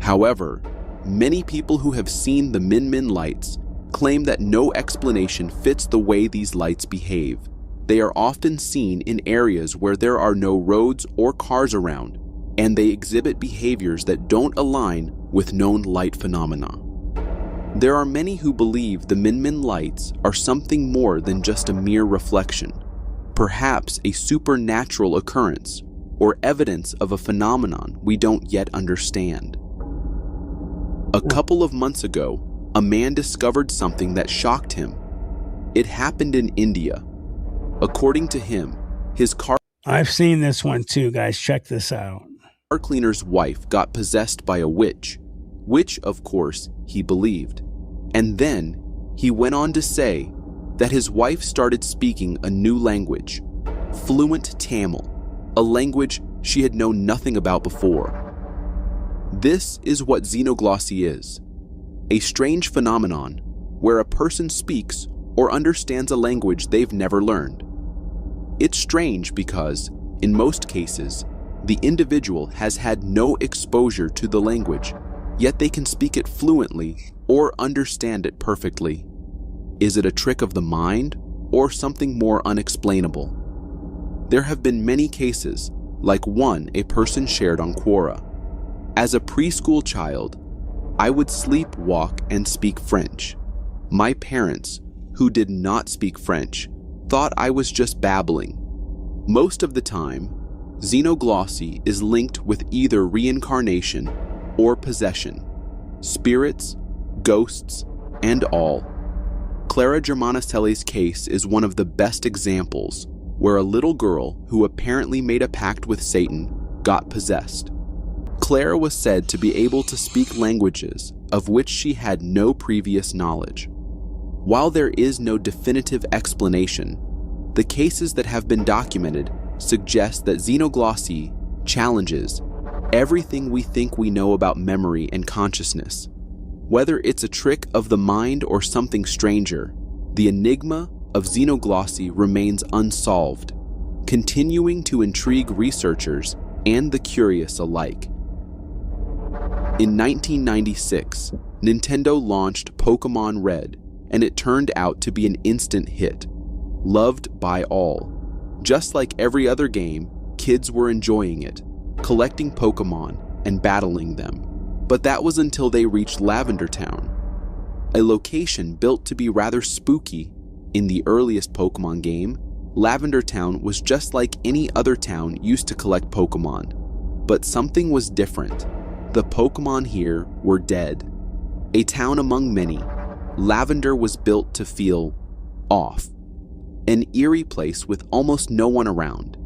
However, many people who have seen the Min Min lights claim that no explanation fits the way these lights behave. They are often seen in areas where there are no roads or cars around, and they exhibit behaviors that don't align with known light phenomena. There are many who believe the Min Min lights are something more than just a mere reflection, perhaps a supernatural occurrence or evidence of a phenomenon we don't yet understand. A couple of months ago, a man discovered something that shocked him. It happened in India. According to him, his car... I've seen this one too, guys. Check this out. Car cleaner's wife got possessed by a witch, which, of course, he believed. And then he went on to say that his wife started speaking a new language, fluent Tamil, a language she had known nothing about before. This is what xenoglossy is, a strange phenomenon where a person speaks or understands a language they've never learned. It's strange because, in most cases, the individual has had no exposure to the language, yet they can speak it fluently or understand it perfectly. Is it a trick of the mind or something more unexplainable? There have been many cases, like one a person shared on Quora. As a preschool child, I would sleepwalk and speak French. My parents, who did not speak French, thought I was just babbling. Most of the time, xenoglossy is linked with either reincarnation or possession, spirits, ghosts, and all. Clara Germanicelli's case is one of the best examples, where a little girl who apparently made a pact with Satan got possessed. Claire was said to be able to speak languages of which she had no previous knowledge. While there is no definitive explanation, the cases that have been documented suggest that xenoglossy challenges everything we think we know about memory and consciousness. Whether it's a trick of the mind or something stranger, the enigma of xenoglossy remains unsolved, continuing to intrigue researchers and the curious alike. In 1996, Nintendo launched Pokémon Red, and it turned out to be an instant hit, loved by all. Just like every other game, kids were enjoying it, collecting Pokémon and battling them. But that was until they reached Lavender Town, a location built to be rather spooky. In the earliest Pokémon game, Lavender Town was just like any other town used to collect Pokémon. But something was different. The Pokémon here were dead. A town among many, Lavender was built to feel off. An eerie place with almost no one around,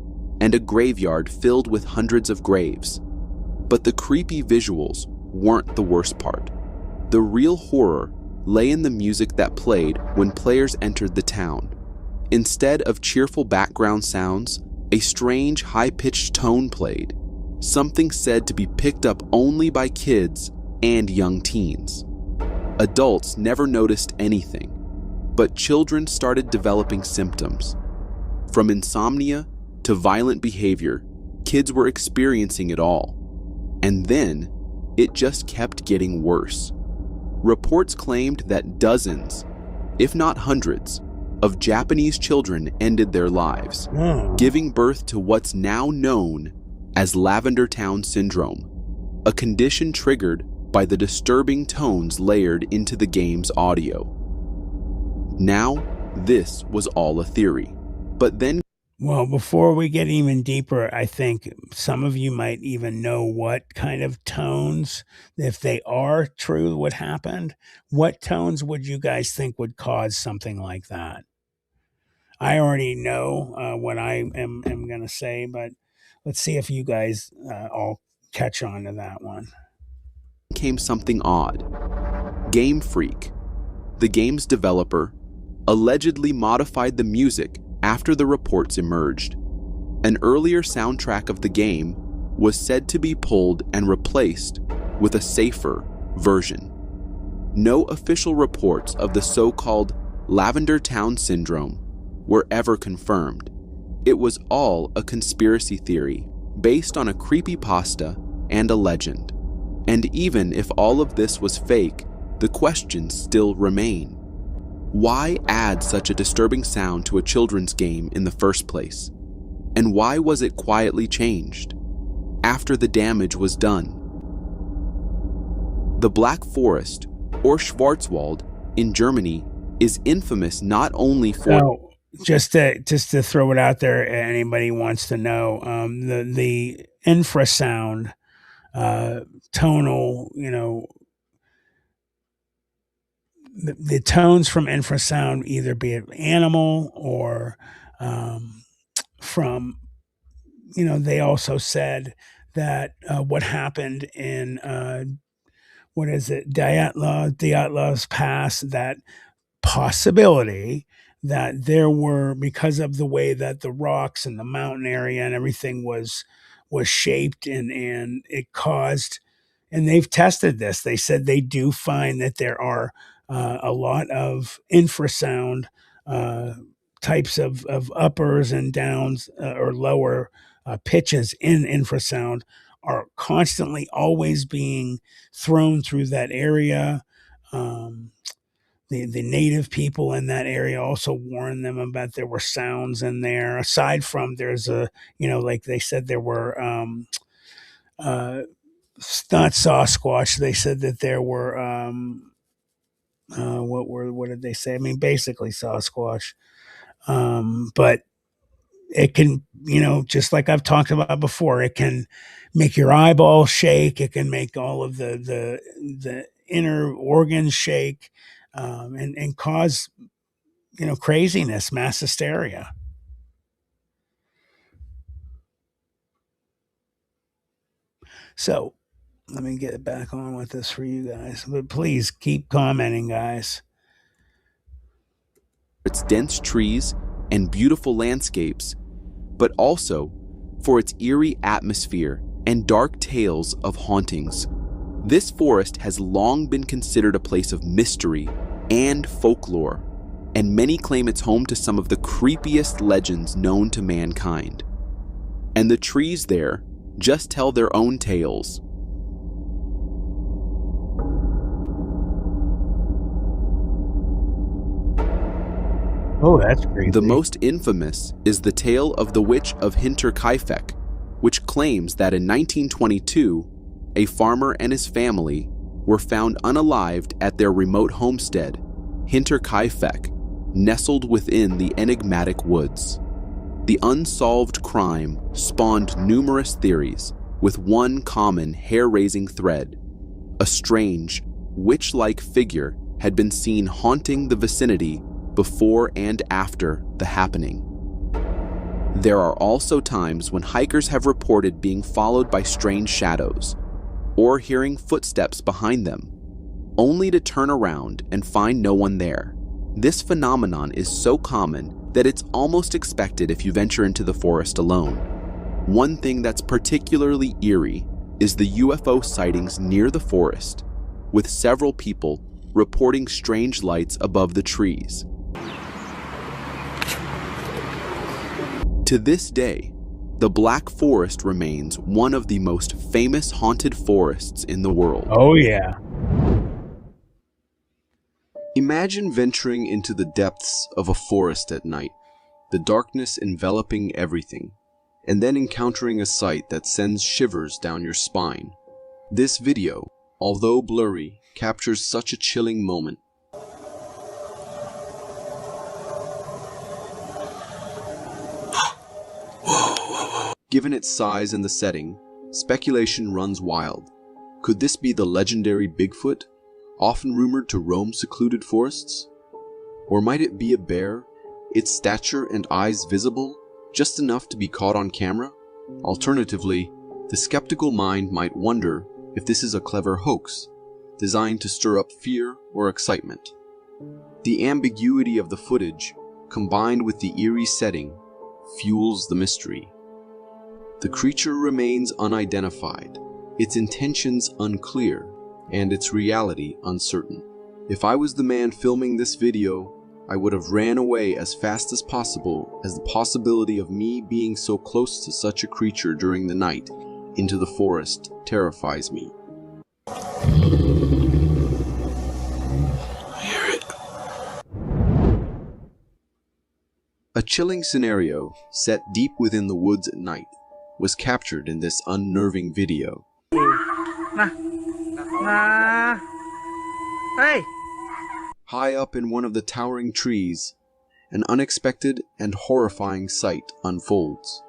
and a graveyard filled with hundreds of graves. But the creepy visuals weren't the worst part. The real horror lay in the music that played when players entered the town. Instead of cheerful background sounds, a strange high-pitched tone played, something said to be picked up only by kids and young teens. Adults never noticed anything, but children started developing symptoms. From insomnia to violent behavior, kids were experiencing it all. And then, it just kept getting worse. Reports claimed that dozens, if not hundreds, of Japanese children ended their lives, giving birth to what's now known as Lavender Town Syndrome, a condition triggered by the disturbing tones layered into the game's audio. Now, this was all a theory, but then... Well, before we get even deeper, I think some of you might even know what kind of tones, if they are true, what happened. What tones would you guys think would cause something like that? I already know what I am going to say, but let's see if you guys all catch on to that one. Came something odd. Game Freak, the game's developer, allegedly modified the music after the reports emerged. An earlier soundtrack of the game was said to be pulled and replaced with a safer version. No official reports of the so-called Lavender Town Syndrome were ever confirmed. It was all a conspiracy theory based on a creepypasta and a legend. And even if all of this was fake, the questions still remain. Why add such a disturbing sound to a children's game in the first place? And why was it quietly changed after the damage was done? The Black Forest, or Schwarzwald, in Germany is infamous not only for... So, just to throw it out there, anybody wants to know, the infrasound, tonal, the tones from infrasound, either be it animal or from, they also said that what happened in, what is it, Dyatla's Pass, that possibility that there were, because of the way that the rocks and the mountain area and everything was shaped, and it caused, and they've tested this. They said they do find that there are a lot of infrasound types of uppers and downs or lower pitches in infrasound are constantly always being thrown through that area. The native people in that area also warned them about there were sounds in there. Aside from, there's a, like they said, there were not Sasquatch. They said that there were what did they say? I mean, basically Sasquatch. But it can, just like I've talked about before, it can make your eyeballs shake. It can make all of the inner organs shake, and cause, craziness, mass hysteria. So let me get back on with this for you guys. But please keep commenting, guys. Its dense trees and beautiful landscapes, but also for its eerie atmosphere and dark tales of hauntings. This forest has long been considered a place of mystery and folklore, and many claim it's home to some of the creepiest legends known to mankind. And the trees there just tell their own tales. Oh, that's crazy. The most infamous is the tale of the Witch of Hinterkaifeck, which claims that in 1922, a farmer and his family were found unalived at their remote homestead, Hinterkaifeck, nestled within the enigmatic woods. The unsolved crime spawned numerous theories, with one common hair-raising thread. A strange, witch-like figure had been seen haunting the vicinity before and after the happening. There are also times when hikers have reported being followed by strange shadows, or hearing footsteps behind them, only to turn around and find no one there. This phenomenon is so common that it's almost expected if you venture into the forest alone. One thing that's particularly eerie is the UFO sightings near the forest, with several people reporting strange lights above the trees. To this day, the Black Forest remains one of the most famous haunted forests in the world. Oh, yeah. Imagine venturing into the depths of a forest at night, the darkness enveloping everything, and then encountering a sight that sends shivers down your spine. This video, although blurry, captures such a chilling moment. Given its size and the setting, speculation runs wild. Could this be the legendary Bigfoot, often rumored to roam secluded forests? Or might it be a bear, its stature and eyes visible, just enough to be caught on camera? Alternatively, the skeptical mind might wonder if this is a clever hoax, designed to stir up fear or excitement. The ambiguity of the footage, combined with the eerie setting, fuels the mystery. The creature remains unidentified, its intentions unclear, and its reality uncertain. If I was the man filming this video, I would have ran away as fast as possible, as the possibility of me being so close to such a creature during the night into the forest terrifies me. A chilling scenario, set deep within the woods at night, was captured in this unnerving video. Hey! High up in one of the towering trees, an unexpected and horrifying sight unfolds.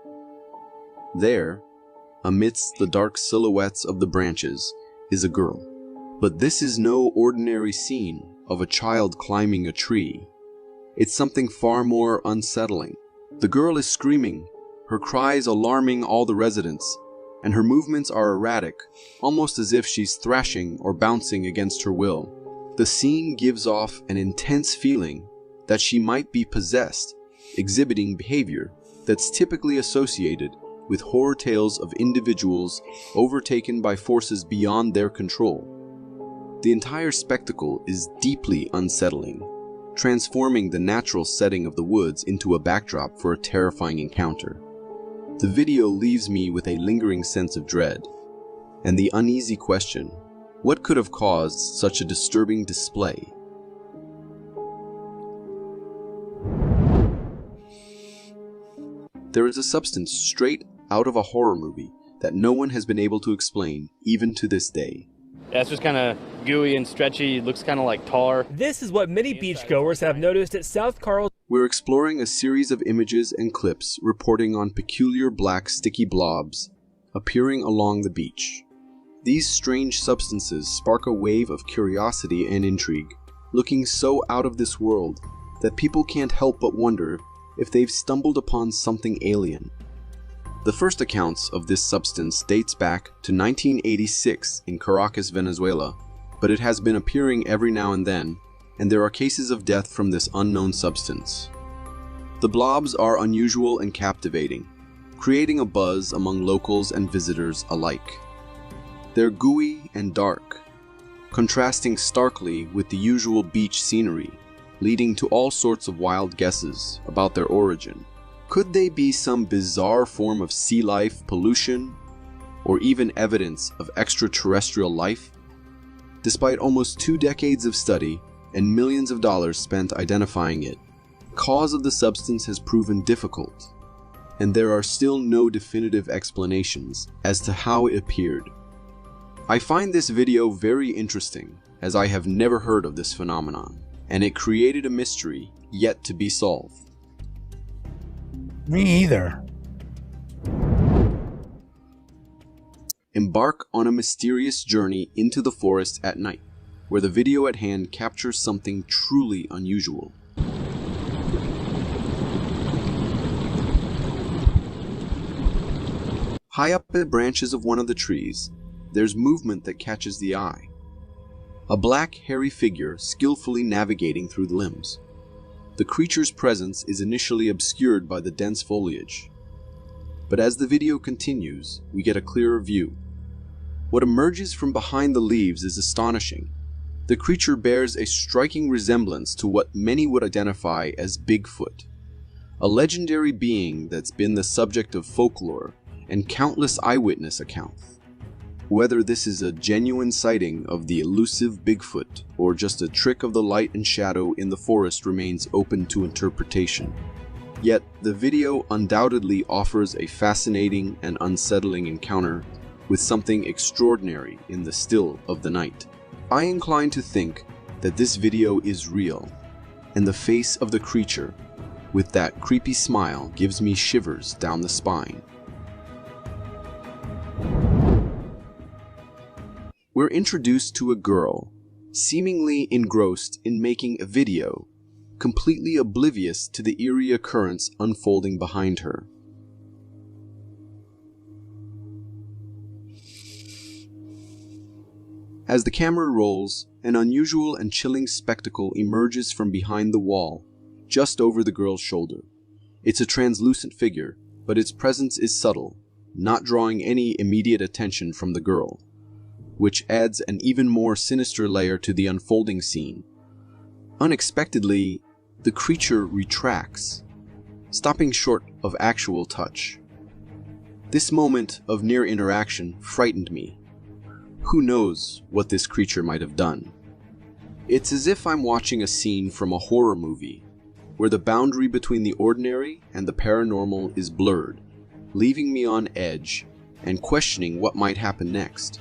There, amidst the dark silhouettes of the branches, is a girl. But this is no ordinary scene of a child climbing a tree. It's something far more unsettling. The girl is screaming, her cries alarming all the residents, and her movements are erratic, almost as if she's thrashing or bouncing against her will. The scene gives off an intense feeling that she might be possessed, exhibiting behavior that's typically associated with horror tales of individuals overtaken by forces beyond their control. The entire spectacle is deeply unsettling, transforming the natural setting of the woods into a backdrop for a terrifying encounter. The video leaves me with a lingering sense of dread, and the uneasy question, what could have caused such a disturbing display? There is a substance straight out of a horror movie that no one has been able to explain, even to this day. Yeah, it's just kind of gooey and stretchy. It looks kind of like tar. This is what many beachgoers have noticed at South Carl. We're exploring a series of images and clips reporting on peculiar black sticky blobs appearing along the beach. These strange substances spark a wave of curiosity and intrigue, looking so out of this world that people can't help but wonder if they've stumbled upon something alien. The first accounts of this substance dates back to 1986 in Caracas, Venezuela, but it has been appearing every now and then, and there are cases of death from this unknown substance. The blobs are unusual and captivating, creating a buzz among locals and visitors alike. They're gooey and dark, contrasting starkly with the usual beach scenery, leading to all sorts of wild guesses about their origin. Could they be some bizarre form of sea life, pollution, or even evidence of extraterrestrial life? Despite almost 2 decades of study and millions of dollars spent identifying it, the cause of the substance has proven difficult, and there are still no definitive explanations as to how it appeared. I find this video very interesting, as I have never heard of this phenomenon, and it created a mystery yet to be solved. Me either. Embark on a mysterious journey into the forest at night, where the video at hand captures something truly unusual. High up in the branches of one of the trees, there's movement that catches the eye. A black, hairy figure skillfully navigating through the limbs. The creature's presence is initially obscured by the dense foliage, but as the video continues, we get a clearer view. What emerges from behind the leaves is astonishing. The creature bears a striking resemblance to what many would identify as Bigfoot, a legendary being that's been the subject of folklore and countless eyewitness accounts. Whether this is a genuine sighting of the elusive Bigfoot or just a trick of the light and shadow in the forest remains open to interpretation. Yet, the video undoubtedly offers a fascinating and unsettling encounter with something extraordinary in the still of the night. I incline to think that this video is real, and the face of the creature, with that creepy smile, gives me shivers down the spine. We're introduced to a girl, seemingly engrossed in making a video, completely oblivious to the eerie occurrence unfolding behind her. As the camera rolls, an unusual and chilling spectacle emerges from behind the wall, just over the girl's shoulder. It's a translucent figure, but its presence is subtle, not drawing any immediate attention from the girl, which adds an even more sinister layer to the unfolding scene. Unexpectedly, the creature retracts, stopping short of actual touch. This moment of near interaction frightened me. Who knows what this creature might have done? It's as if I'm watching a scene from a horror movie, where the boundary between the ordinary and the paranormal is blurred, leaving me on edge and questioning what might happen next.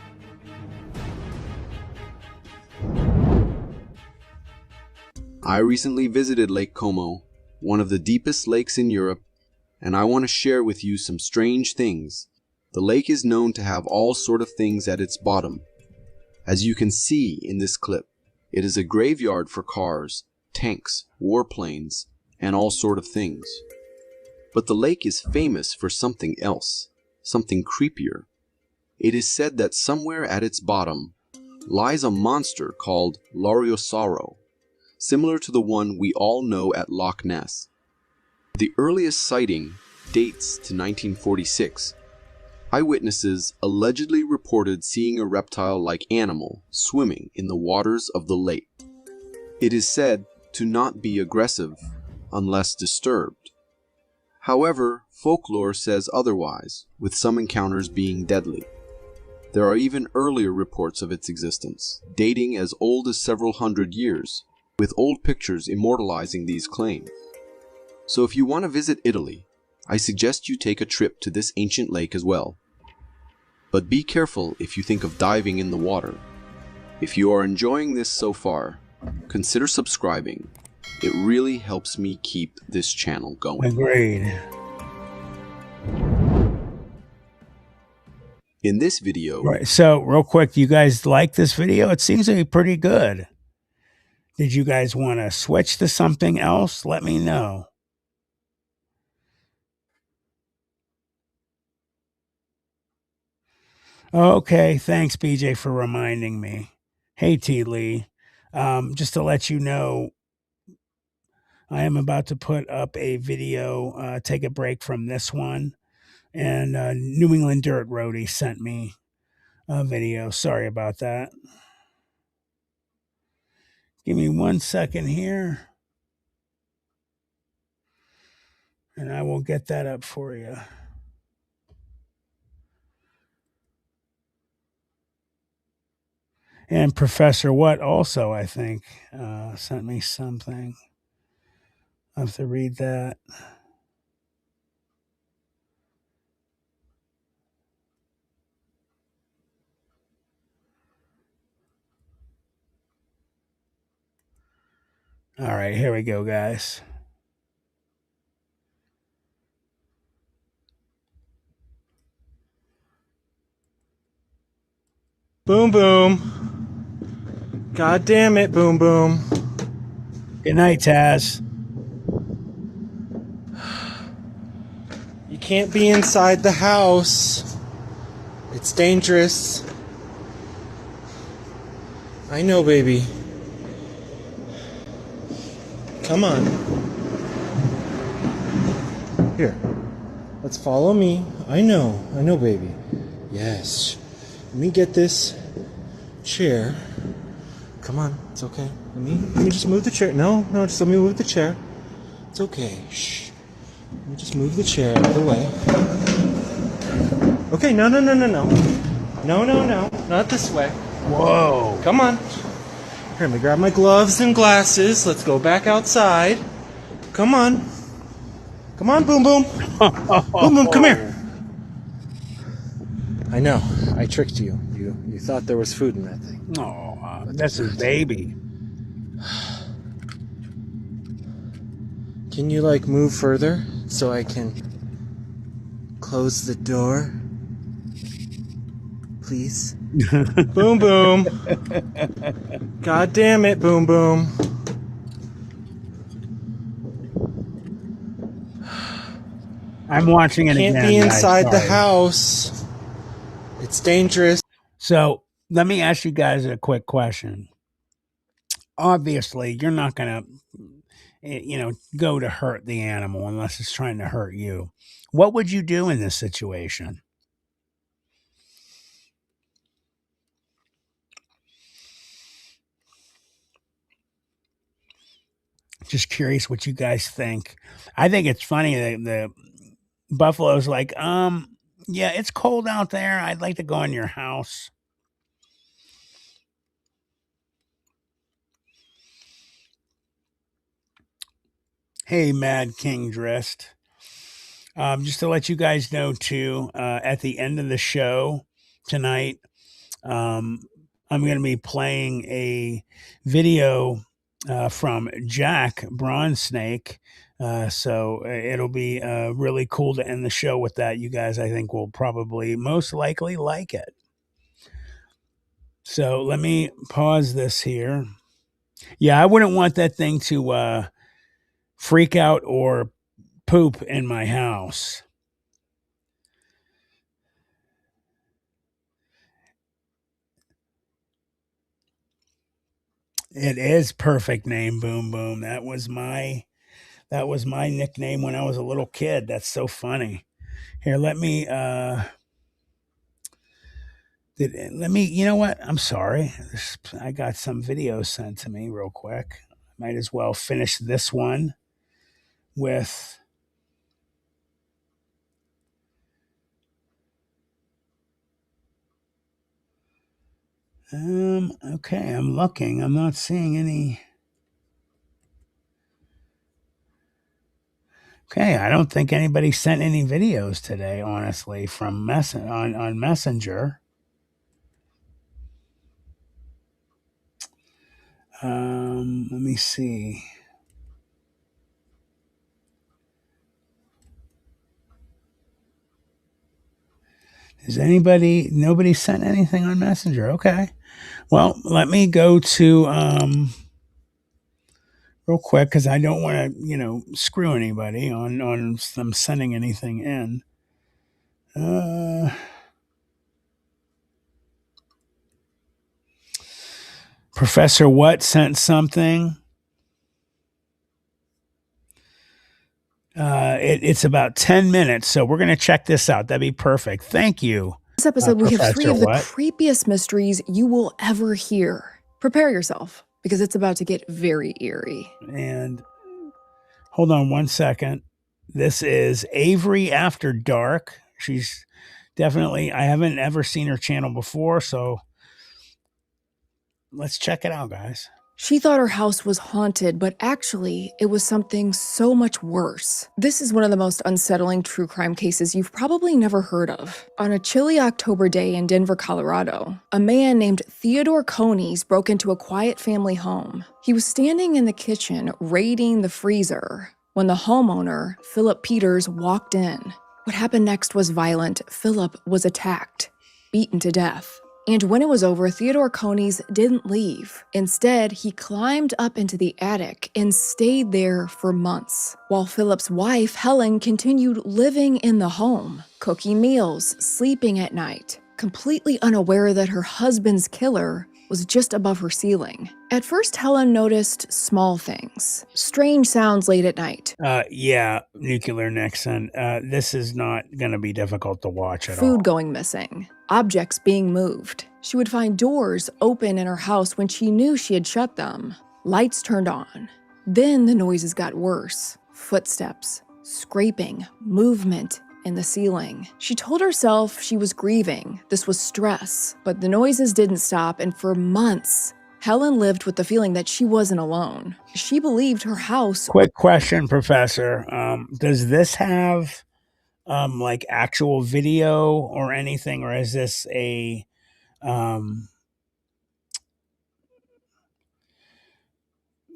I recently visited Lake Como, one of the deepest lakes in Europe, and I want to share with you some strange things. The lake is known to have all sort of things at its bottom. As you can see in this clip, it is a graveyard for cars, tanks, warplanes, and all sort of things. But the lake is famous for something else, something creepier. It is said that somewhere at its bottom lies a monster called Loriosauro, similar to the one we all know at Loch Ness. The earliest sighting dates to 1946. Eyewitnesses allegedly reported seeing a reptile-like animal swimming in the waters of the lake. It is said to not be aggressive unless disturbed. However, folklore says otherwise, with some encounters being deadly. There are even earlier reports of its existence, dating as old as several hundred years, with old pictures immortalizing these claims. So if you want to visit Italy, I suggest you take a trip to this ancient lake as well. But be careful if you think of diving in the water. If you are enjoying this so far, consider subscribing. It really helps me keep this channel going. Agreed. In this video... Right, so real quick, do you guys like this video? It seems to be pretty good. Did you guys want to switch to something else? Let me know. Okay, thanks, BJ, for reminding me. Hey, T. Lee. Just to let you know, I am about to put up a video, take a break from this one. And New England Dirt Roadie sent me a video. Sorry about that. Give me 1 second here, and I will get that up for you. And Professor What also, I think, sent me something. I have to read that. All right, here we go, guys. Boom, boom. God damn it, boom, boom. Good night, Taz. You can't be inside the house. It's dangerous. I know, baby. Come on. Here. Let's follow me. I know, baby. Yes. Let me get this chair. Come on, it's okay. Let me just move the chair. No, just let me move the chair. It's okay. Shh. Let me just move the chair out of the way. Okay, no. No, not this way. Whoa. Come on. Here, let me grab my gloves and glasses. Let's go back outside. Come on. Come on, Boom Boom. Boom Boom, come here. I know. I tricked you. You thought there was food in that thing. Oh, that's his baby. Can you, move further so I can close the door? Please? Boom Boom. God damn it, Boom Boom. I'm watching it again. Can't be inside the house. It's dangerous. So let me ask you guys a quick question. Obviously, you're not going to, go to hurt the animal unless it's trying to hurt you. What would you do in this situation? Just curious what you guys think. I think it's funny that the buffalo's like, yeah, it's cold out there. I'd like to go in your house. Hey, Mad King Dressed. Just to let you guys know, too, at the end of the show tonight, I'm going to be playing a video from Jack Bronze-Snake. So it'll be really cool to end the show with that. You guys, I think, will probably most likely like it. So let me pause this here. Yeah, I wouldn't want that thing to freak out or poop in my house. It is perfect name, Boom Boom. That was my nickname when I was a little kid. That's so funny. Here, let me you know what? I'm sorry. I got some videos sent to me real quick. Might as well finish this one with okay, I'm looking. I'm not seeing any. Okay, I don't think anybody sent any videos today, honestly, from on Messenger. Let me see. Nobody sent anything on Messenger? Okay. Well, let me go to real quick because I don't want to, screw anybody on them sending anything in. Professor What sent something. It's about 10 minutes, so we're going to check this out. That'd be perfect. Thank you. This episode, we have three Professor of the What? creepiest mysteries you will ever hear. Prepare yourself, because it's about to get very eerie. And hold on one second. This is Avery After Dark. She's definitely, I haven't ever seen her channel before, so let's check it out, guys. She thought her house was haunted, but actually, it was something so much worse. This is one of the most unsettling true crime cases you've probably never heard of. On a chilly October day in Denver, Colorado, a man named Theodore Conies broke into a quiet family home. He was standing in the kitchen, raiding the freezer, when the homeowner, Philip Peters, walked in. What happened next was violent. Philip was attacked, beaten to death. And when it was over, Theodore Conies didn't leave. Instead, he climbed up into the attic and stayed there for months, while Philip's wife, Helen, continued living in the home, cooking meals, sleeping at night, completely unaware that her husband's killer was just above her ceiling. At first, Helen noticed small things, strange sounds late at night. Yeah, Nuclear Nixon. This is not going to be difficult to watch at all. Food going missing, objects being moved. She would find doors open in her house when she knew she had shut them. Lights turned on. Then the noises got worse. Footsteps, scraping, movement in the ceiling. She told herself she was grieving. This was stress. But the noises didn't stop, and for months, Helen lived with the feeling that she wasn't alone. She believed her house... Quick question, Professor. Does this have like actual video or anything, or is this a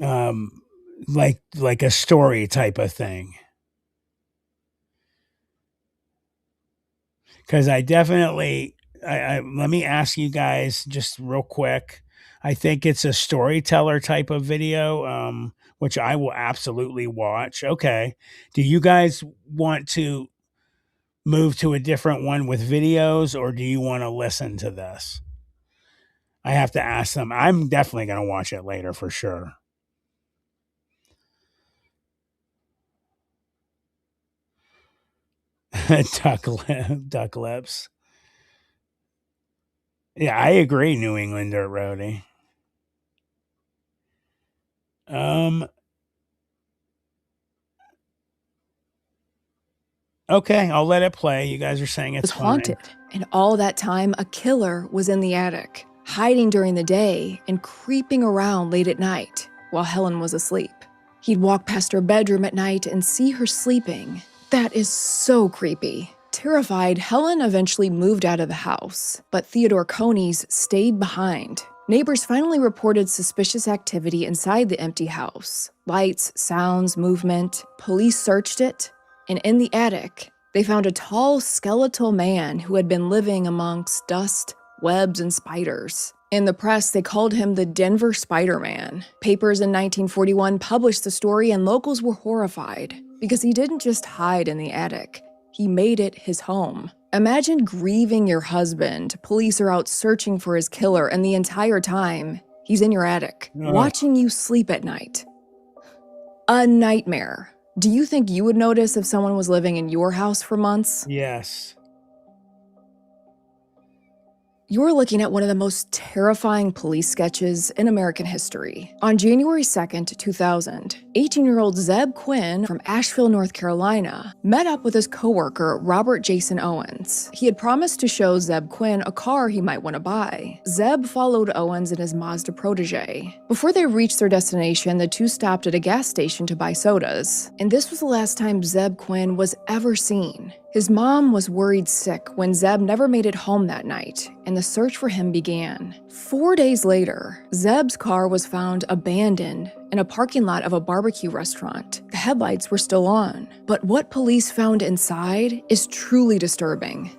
like a story type of thing? Because I definitely, let me ask you guys just real quick. I think it's a storyteller type of video, which I will absolutely watch. Okay. Do you guys want to move to a different one with videos, or do you want to listen to this? I have to ask them. I'm definitely going to watch it later for sure. Duck lips. Yeah, I agree, New England Dirt Roadie. Okay, I'll let it play. You guys are saying it's haunted. And all that time, a killer was in the attic, hiding during the day and creeping around late at night while Helen was asleep. He'd walk past her bedroom at night and see her sleeping. That is so creepy. Terrified, Helen eventually moved out of the house, but Theodore Conies stayed behind. Neighbors finally reported suspicious activity inside the empty house. Lights, sounds, movement. Police searched it, and in the attic, they found a tall, skeletal man who had been living amongst dust, webs, and spiders. In the press, they called him the Denver Spider-Man. Papers in 1941 published the story, and locals were horrified because he didn't just hide in the attic. He made it his home. Imagine grieving your husband. Police are out searching for his killer, and the entire time, he's in your attic, watching you sleep at night. A nightmare. Do you think you would notice if someone was living in your house for months? Yes. You're looking at one of the most terrifying police sketches in American history. On January 2nd, 2000, 18-year-old Zeb Quinn from Asheville, North Carolina, met up with his coworker, Robert Jason Owens. He had promised to show Zeb Quinn a car he might want to buy. Zeb followed Owens in his Mazda Protege. Before they reached their destination, the two stopped at a gas station to buy sodas. And this was the last time Zeb Quinn was ever seen. His mom was worried sick when Zeb never made it home that night, and the search for him began. 4 days later, Zeb's car was found abandoned in a parking lot of a barbecue restaurant. The headlights were still on, but what police found inside is truly disturbing.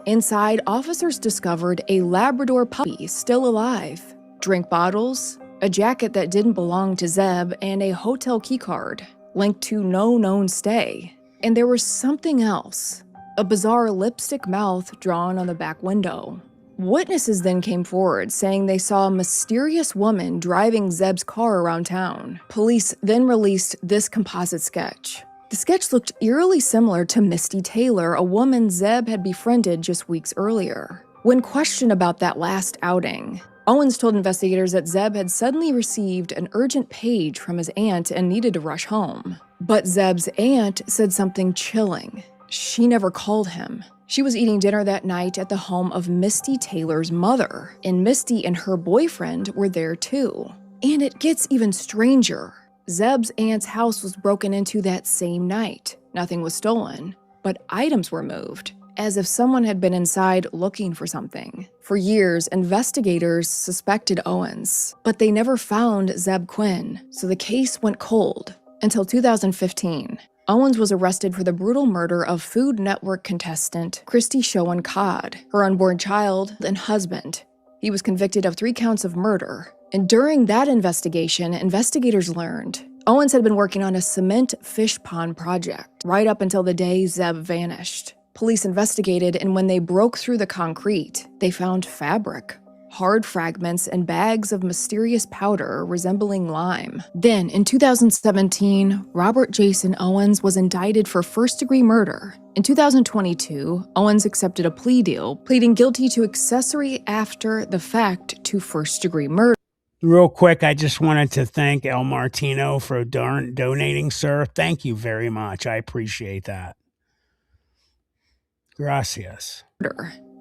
Inside, officers discovered a Labrador puppy still alive, drink bottles, a jacket that didn't belong to Zeb, and a hotel keycard linked to no known stay. And there was something else, a bizarre lipstick mouth drawn on the back window. Witnesses then came forward saying they saw a mysterious woman driving Zeb's car around town. Police then released this composite sketch. The sketch looked eerily similar to Misty Taylor, a woman Zeb had befriended just weeks earlier. When questioned about that last outing, Owens told investigators that Zeb had suddenly received an urgent page from his aunt and needed to rush home. But Zeb's aunt said something chilling. She never called him. She was eating dinner that night at the home of Misty Taylor's mother, and Misty and her boyfriend were there too. And it gets even stranger. Zeb's aunt's house was broken into that same night. Nothing was stolen, but items were moved, as if someone had been inside looking for something. For years, investigators suspected Owens, but they never found Zeb Quinn, so the case went cold until 2015. Owens was arrested for the brutal murder of Food Network contestant Christy Showen Codd, her unborn child, and husband. He was convicted of 3 counts of murder. And during that investigation, investigators learned Owens had been working on a cement fish pond project right up until the day Zeb vanished. Police investigated, and when they broke through the concrete, they found fabric, hard fragments, and bags of mysterious powder resembling lime. Then, in 2017, Robert Jason Owens was indicted for first-degree murder. In 2022, Owens accepted a plea deal, pleading guilty to accessory after the fact to first-degree murder. Real quick, I just wanted to thank El Martino for donating, sir. Thank you very much. I appreciate that. Gracias.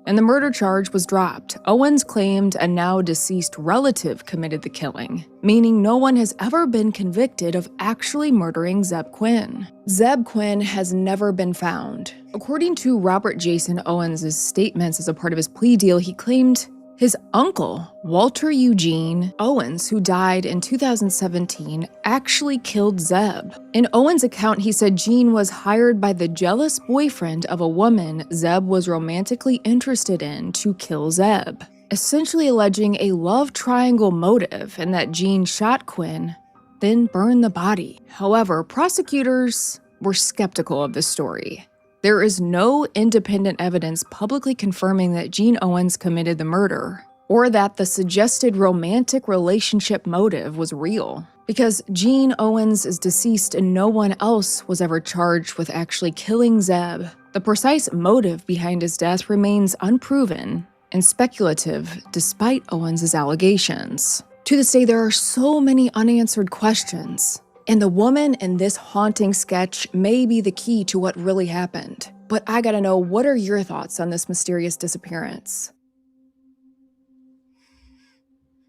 And the murder charge was dropped. Owens claimed a now deceased relative committed the killing, meaning no one has ever been convicted of actually murdering Zeb Quinn. Zeb Quinn has never been found. According to Robert Jason Owens' statements as a part of his plea deal, he claimed his uncle, Walter Eugene Owens, who died in 2017, actually killed Zeb. In Owens' account, he said Gene was hired by the jealous boyfriend of a woman Zeb was romantically interested in to kill Zeb, essentially alleging a love triangle motive and that Gene shot Quinn, then burned the body. However, prosecutors were skeptical of this story. There is no independent evidence publicly confirming that Gene Owens committed the murder, or that the suggested romantic relationship motive was real. Because Gene Owens is deceased and no one else was ever charged with actually killing Zeb, the precise motive behind his death remains unproven and speculative despite Owens' allegations. To this day, there are so many unanswered questions. And the woman in this haunting sketch may be the key to what really happened. But I gotta know, what are your thoughts on this mysterious disappearance?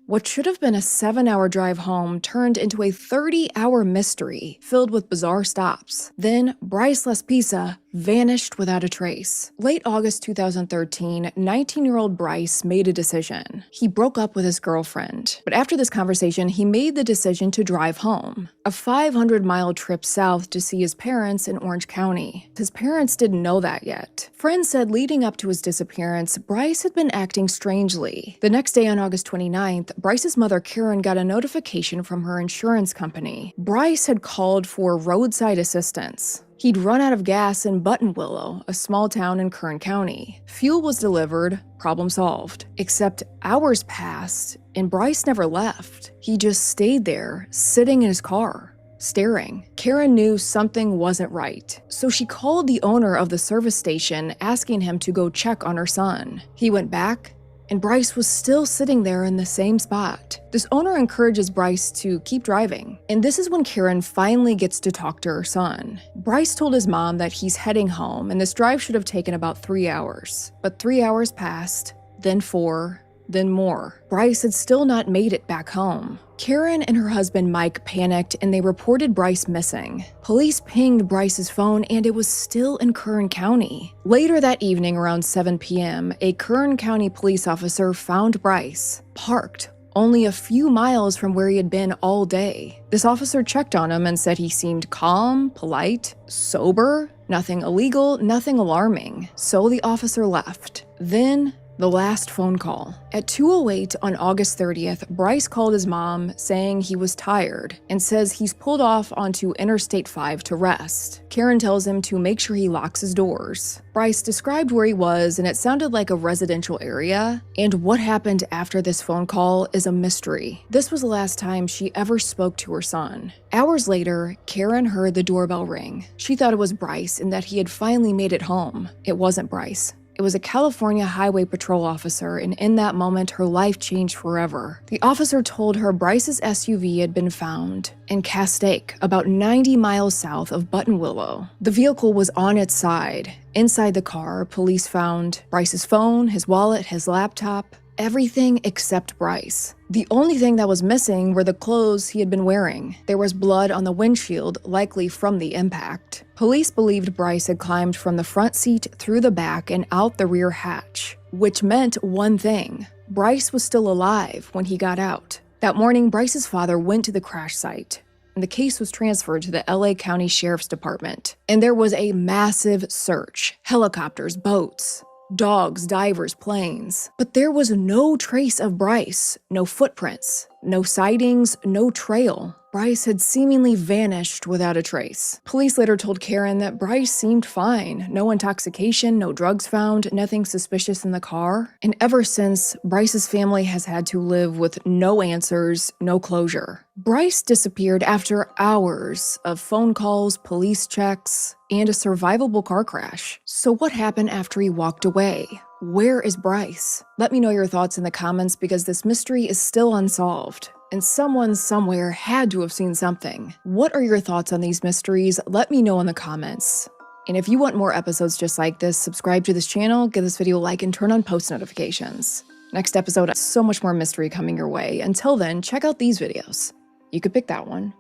What should have been a 7-hour drive home turned into a 30-hour mystery filled with bizarre stops. Then, Bryce Lespisa vanished without a trace. Late August 2013, 19-year-old Bryce made a decision. He broke up with his girlfriend. But after this conversation, he made the decision to drive home. A 500-mile trip south to see his parents in Orange County. His parents didn't know that yet. Friends said leading up to his disappearance, Bryce had been acting strangely. The next day on August 29th, Bryce's mother, Karen, got a notification from her insurance company. Bryce had called for roadside assistance. He'd run out of gas in Buttonwillow, a small town in Kern County. Fuel was delivered, problem solved. Except hours passed, and Bryce never left. He just stayed there, sitting in his car, staring. Karen knew something wasn't right, so she called the owner of the service station, asking him to go check on her son. He went back, and Bryce was still sitting there in the same spot. This owner encourages Bryce to keep driving, and this is when Karen finally gets to talk to her son. Bryce told his mom that he's heading home, and this drive should have taken about 3 hours. But 3 hours passed, then 4, then more. Bryce had still not made it back home. Karen and her husband Mike panicked and they reported Bryce missing. Police pinged Bryce's phone and it was still in Kern County. Later that evening around 7 p.m., a Kern County police officer found Bryce parked only a few miles from where he had been all day. This officer checked on him and said he seemed calm, polite, sober, nothing illegal, nothing alarming. So the officer left. Then The last phone call. At 2:08 on August 30th, Bryce called his mom saying he was tired and says he's pulled off onto Interstate 5 to rest. Karen tells him to make sure he locks his doors. Bryce described where he was, and it sounded like a residential area, and what happened after this phone call is a mystery. This was the last time she ever spoke to her son. Hours later, Karen heard the doorbell ring. She thought it was Bryce and that he had finally made it home. It wasn't Bryce. It was a California Highway Patrol officer, and in that moment, her life changed forever. The officer told her Bryce's SUV had been found in Castaic, about 90 miles south of Buttonwillow. The vehicle was on its side. Inside the car, police found Bryce's phone, his wallet, his laptop, everything except Bryce. The only thing that was missing were the clothes he had been wearing. There was blood on the windshield, likely from the impact. Police believed Bryce had climbed from the front seat through the back and out the rear hatch, which meant one thing: Bryce was still alive when he got out. That morning, Bryce's father went to the crash site, and the case was transferred to the LA County Sheriff's Department. And there was a massive search: helicopters, boats, dogs, divers, planes. But there was no trace of Bryce, no footprints, no sightings, no trail. Bryce had seemingly vanished without a trace. Police later told Karen that Bryce seemed fine. No intoxication, no drugs found, nothing suspicious in the car. And ever since, Bryce's family has had to live with no answers, no closure. Bryce disappeared after hours of phone calls, police checks, and a survivable car crash. So what happened after he walked away? Where is Bryce? Let me know your thoughts in the comments, because this mystery is still unsolved, and someone somewhere had to have seen something. What are your thoughts on these mysteries? Let me know in the comments. And if you want more episodes just like this, subscribe to this channel, give this video a like, and turn on post notifications. Next episode, so much more mystery coming your way. Until then, check out these videos. You could pick that one.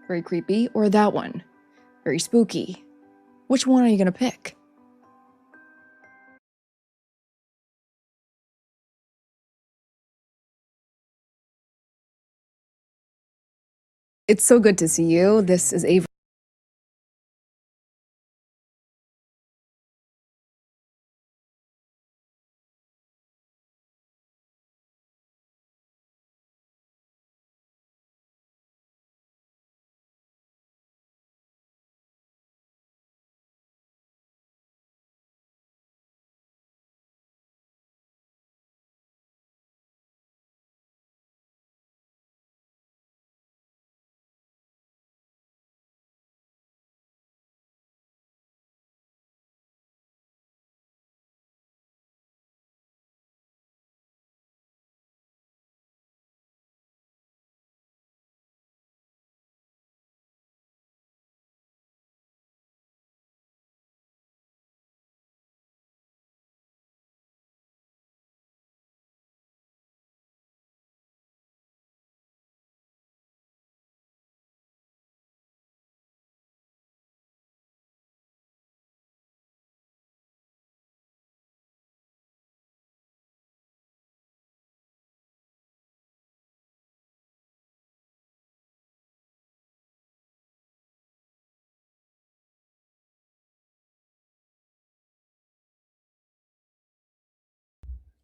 Very creepy, or that one. Very spooky. Which one are you gonna pick? It's so good to see you. This is Avery.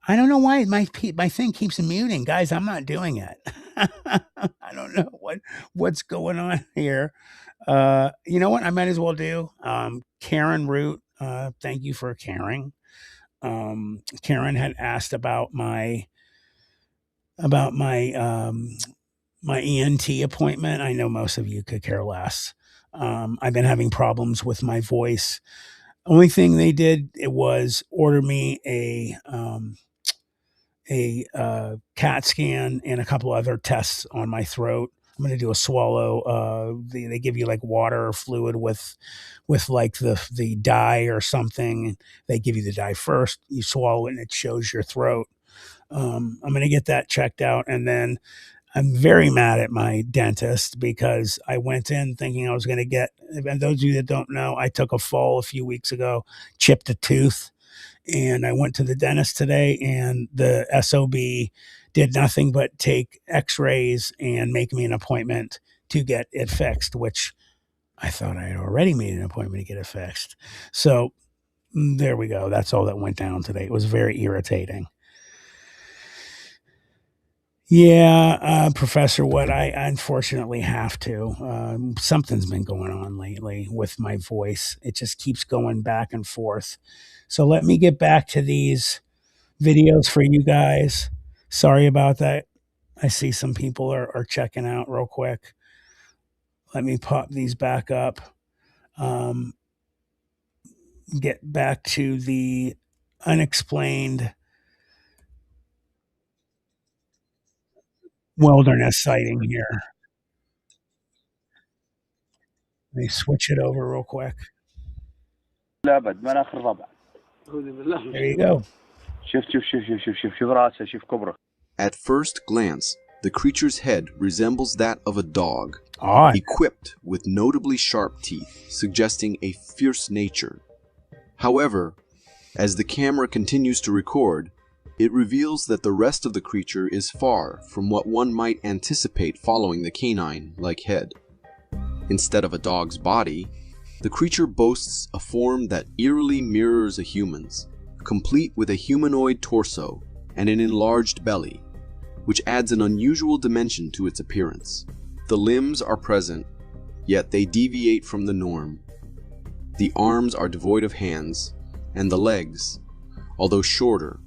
I don't know why my thing keeps muting, guys. I'm not doing it. I don't know what's going on here. You know what? I might as well do. Karen Root, thank you for caring. Karen had asked about my my ENT appointment. I know most of you could care less. I've been having problems with my voice. Only thing they did, it was order me a CAT scan and a couple other tests on my throat. I'm going to do a swallow. They give you like water or fluid with like the dye or something. They give you the dye first. You swallow it and it shows your throat. I'm going to get that checked out. And then I'm very mad at my dentist because I went in thinking I was going to get, and those of you that don't know, I took a fall a few weeks ago, chipped a tooth. And I went to the dentist today, and the SOB did nothing but take x-rays and make me an appointment to get it fixed, which I thought I had already made an appointment to get it fixed. So There we go. That's all that went down today. It was very irritating. Yeah, Professor Wood, I unfortunately have to. Something's been going on lately with my voice. It just keeps going back and forth. So let me get back to these videos for you guys. Sorry about that. I see some people are checking out real quick. Let me pop these back up. Get back to the unexplained wilderness sighting here. Let me switch it over real quick. There you go. At first glance, the creature's head resembles that of a dog, Odd. equipped with notably sharp teeth, suggesting a fierce nature. However, as the camera continues to record, it reveals that the rest of the creature is far from what one might anticipate following the canine-like head. Instead of a dog's body, the creature boasts a form that eerily mirrors a human's, complete with a humanoid torso and an enlarged belly, which adds an unusual dimension to its appearance. The limbs are present, yet they deviate from the norm. The arms are devoid of hands, and the legs, although shorter,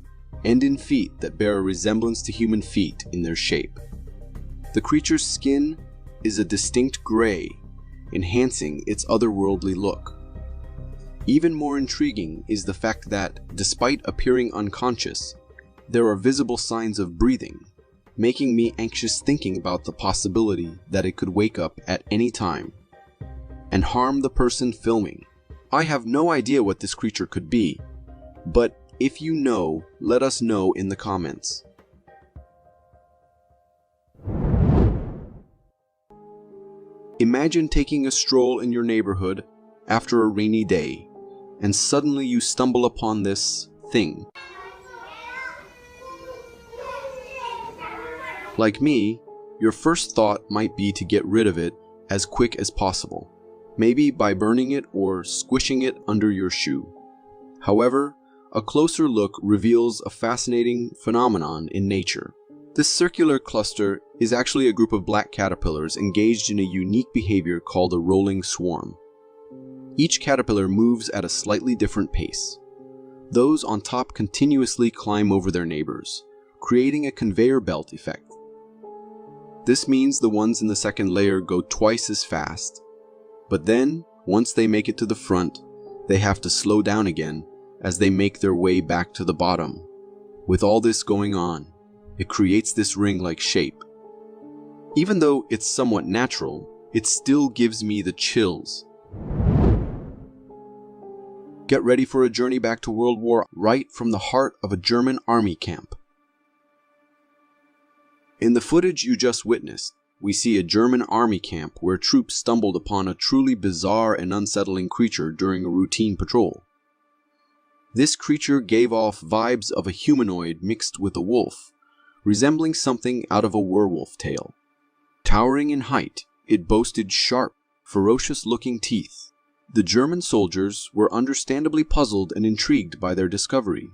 end in feet that bear a resemblance to human feet in their shape. The creature's skin is a distinct gray, enhancing its otherworldly look. Even more intriguing is the fact that, despite appearing unconscious, there are visible signs of breathing, making me anxious thinking about the possibility that it could wake up at any time and harm the person filming. I have no idea what this creature could be, but if you know, let us know in the comments. Imagine taking a stroll in your neighborhood after a rainy day, and suddenly you stumble upon this thing. Like me, your first thought might be to get rid of it as quick as possible, maybe by burning it or squishing it under your shoe. However, a closer look reveals a fascinating phenomenon in nature. This circular cluster is actually a group of black caterpillars engaged in a unique behavior called a rolling swarm. Each caterpillar moves at a slightly different pace. Those on top continuously climb over their neighbors, creating a conveyor belt effect. This means the ones in the second layer go twice as fast. But then, once they make it to the front, they have to slow down again as they make their way back to the bottom. With all this going on, it creates this ring-like shape. Even though it's somewhat natural, it still gives me the chills. Get ready for a journey back to World War right from the heart of a German army camp. In the footage you just witnessed, we see a German army camp where troops stumbled upon a truly bizarre and unsettling creature during a routine patrol. This creature gave off vibes of a humanoid mixed with a wolf, resembling something out of a werewolf tale. Towering in height, it boasted sharp, ferocious-looking teeth. The German soldiers were understandably puzzled and intrigued by their discovery,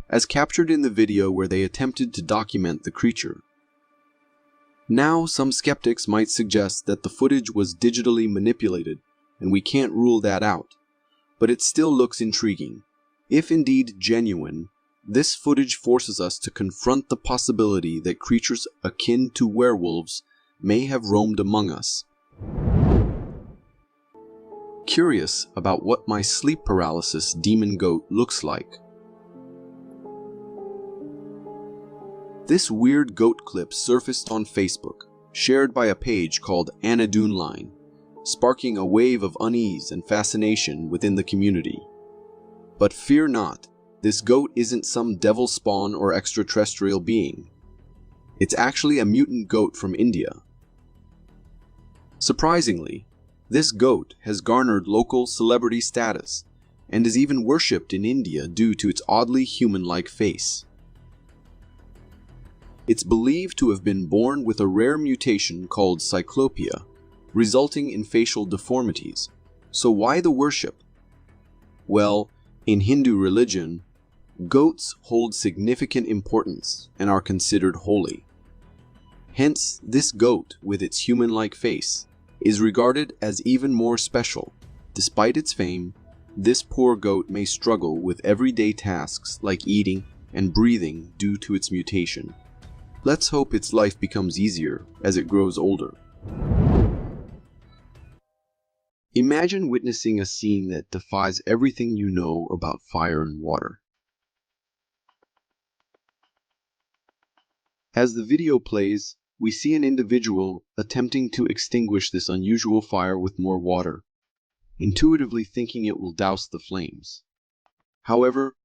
as captured in the video where they attempted to document the creature. Now, some skeptics might suggest that the footage was digitally manipulated, and we can't rule that out, but it still looks intriguing. If indeed genuine, this footage forces us to confront the possibility that creatures akin to werewolves may have roamed among us. Curious about what my sleep paralysis demon goat looks like. This weird goat clip surfaced on Facebook, shared by a page called Anadoonline, sparking a wave of unease and fascination within the community. But fear not, this goat isn't some devil spawn or extraterrestrial being. It's actually a mutant goat from India. Surprisingly, this goat has garnered local celebrity status and is even worshipped in India due to its oddly human-like face. It's believed to have been born with a rare mutation called cyclopia, resulting in facial deformities. So why the worship? Well, In Hindu religion, goats hold significant importance and are considered holy. Hence, this goat, with its human-like face, is regarded as even more special. Despite its fame, this poor goat may struggle with everyday tasks like eating and breathing due to its mutation. Let's hope its life becomes easier as it grows older. Imagine witnessing a scene that defies everything you know about fire and water. As the video plays, we see an individual attempting to extinguish this unusual fire with more water, intuitively thinking it will douse the flames. However,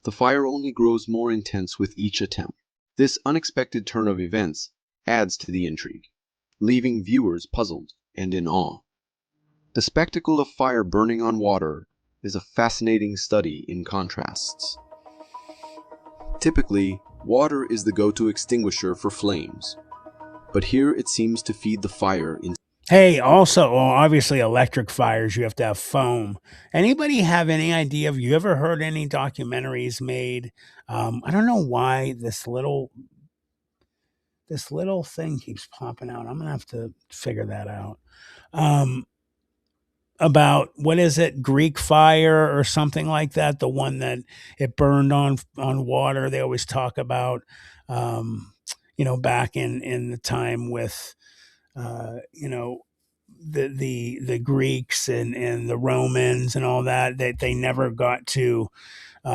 the fire only grows more intense with each attempt. This unexpected turn of events adds to the intrigue, leaving viewers puzzled and in awe. The spectacle of fire burning on water is a fascinating study in contrasts. Typically, water is the go-to extinguisher for flames, but here it seems to feed the fire in. Hey, also, well, obviously electric fires, you have to have foam. Anybody have any idea? Have you ever heard any documentaries made? I don't know why this little thing keeps popping out. I'm gonna have to figure that out. About, what is it, Greek fire or something like that? The one that it burned on water. They always talk about, back in the time with, the Greeks and the Romans and all that they never got to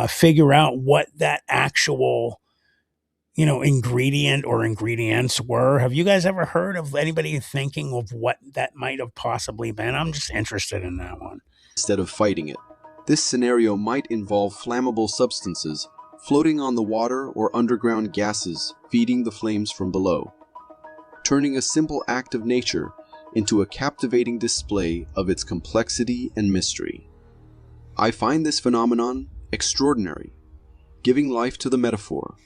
figure out what that actual ingredient or ingredients were. Have you guys ever heard of anybody thinking of what that might have possibly been? I'm just interested in that one. Instead of fighting it. This scenario might involve flammable substances floating on the water or underground gases feeding the flames from below, turning a simple act of nature into a captivating display of its complexity and mystery. I find this phenomenon extraordinary, giving life to the metaphor.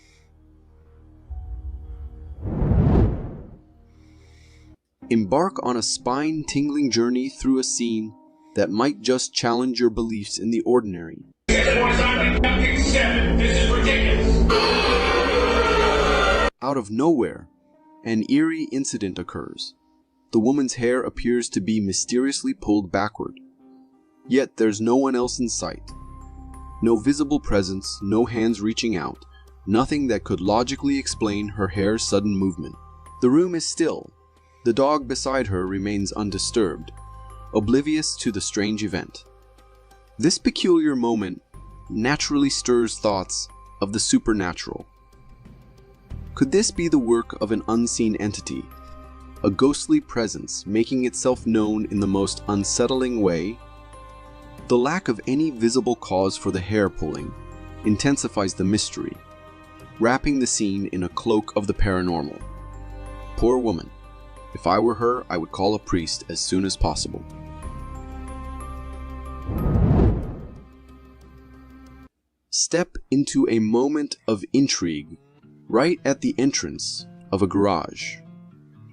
Embark on a spine-tingling journey through a scene that might just challenge your beliefs in the ordinary. Out of nowhere, an eerie incident occurs. The woman's hair appears to be mysteriously pulled backward. Yet there's no one else in sight. No visible presence, no hands reaching out, nothing that could logically explain her hair's sudden movement. The room is still. The dog beside her remains undisturbed, oblivious to the strange event. This peculiar moment naturally stirs thoughts of the supernatural. Could this be the work of an unseen entity, a ghostly presence making itself known in the most unsettling way? The lack of any visible cause for the hair pulling intensifies the mystery, wrapping the scene in a cloak of the paranormal. Poor woman. If I were her, I would call a priest as soon as possible. Step into a moment of intrigue right at the entrance of a garage,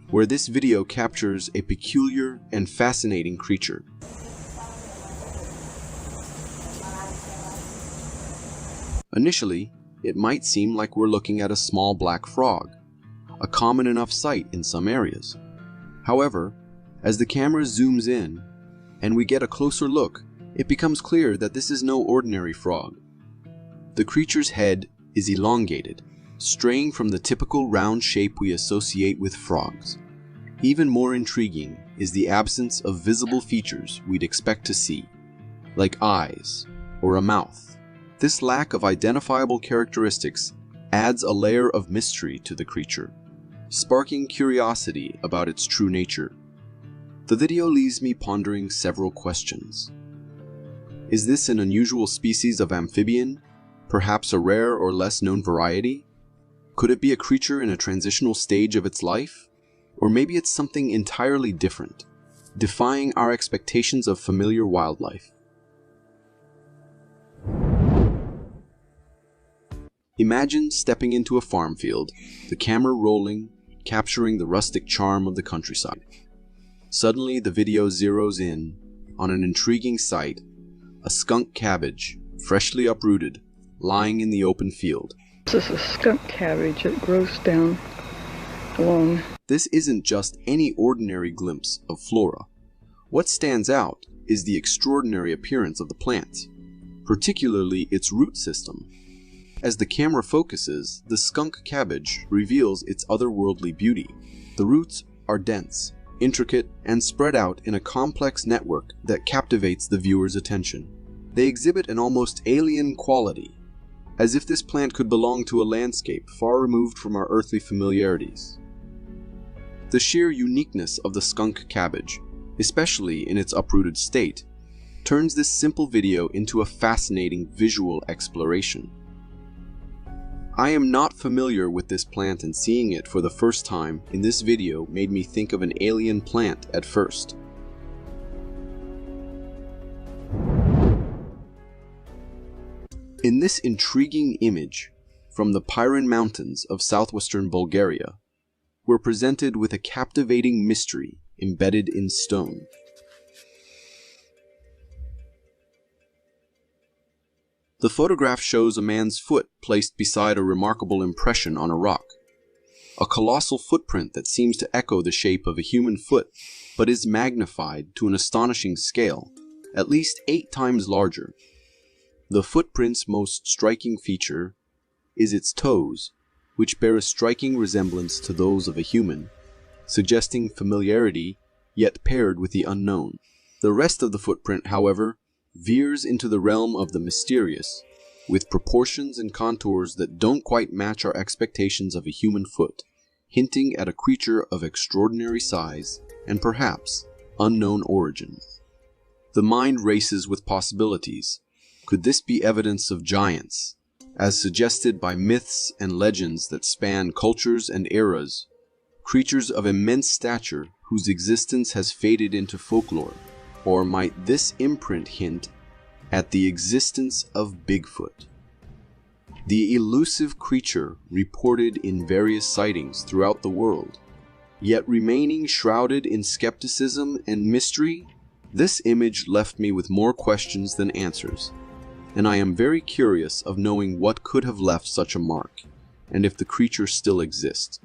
where this video captures a peculiar and fascinating creature. Initially, it might seem like we're looking at a small black frog, a common enough sight in some areas. However, as the camera zooms in and we get a closer look, it becomes clear that this is no ordinary frog. The creature's head is elongated, straying from the typical round shape we associate with frogs. Even more intriguing is the absence of visible features we'd expect to see, like eyes or a mouth. This lack of identifiable characteristics adds a layer of mystery to the creature, sparking curiosity about its true nature. The video leaves me pondering several questions. Is this an unusual species of amphibian, perhaps a rare or less known variety? Could it be a creature in a transitional stage of its life? Or maybe it's something entirely different, defying our expectations of familiar wildlife. Imagine stepping into a farm field, the camera rolling, capturing the rustic charm of the countryside. Suddenly, the video zeroes in on an intriguing sight, a skunk cabbage freshly uprooted, lying in the open field. This is a skunk cabbage. It grows down along. This isn't just any ordinary glimpse of flora. What stands out is the extraordinary appearance of the plant, particularly its root system. As the camera focuses, the skunk cabbage reveals its otherworldly beauty. The roots are dense, intricate, and spread out in a complex network that captivates the viewer's attention. They exhibit an almost alien quality, as if this plant could belong to a landscape far removed from our earthly familiarities. The sheer uniqueness of the skunk cabbage, especially in its uprooted state, turns this simple video into a fascinating visual exploration. I am not familiar with this plant, and seeing it for the first time in this video made me think of an alien plant at first. In this intriguing image from the Pirin Mountains of southwestern Bulgaria, we're presented with a captivating mystery embedded in stone. The photograph shows a man's foot placed beside a remarkable impression on a rock. A colossal footprint that seems to echo the shape of a human foot, but is magnified to an astonishing scale, at least 8 times larger. The footprint's most striking feature is its toes, which bear a striking resemblance to those of a human, suggesting familiarity, yet paired with the unknown. The rest of the footprint, however, veers into the realm of the mysterious, with proportions and contours that don't quite match our expectations of a human foot, hinting at a creature of extraordinary size and perhaps unknown origin. The mind races with possibilities. Could this be evidence of giants, as suggested by myths and legends that span cultures and eras, creatures of immense stature whose existence has faded into folklore? Or might this imprint hint at the existence of Bigfoot? The elusive creature reported in various sightings throughout the world, yet remaining shrouded in skepticism and mystery, this image left me with more questions than answers, and I am very curious of knowing what could have left such a mark, and if the creature still exists.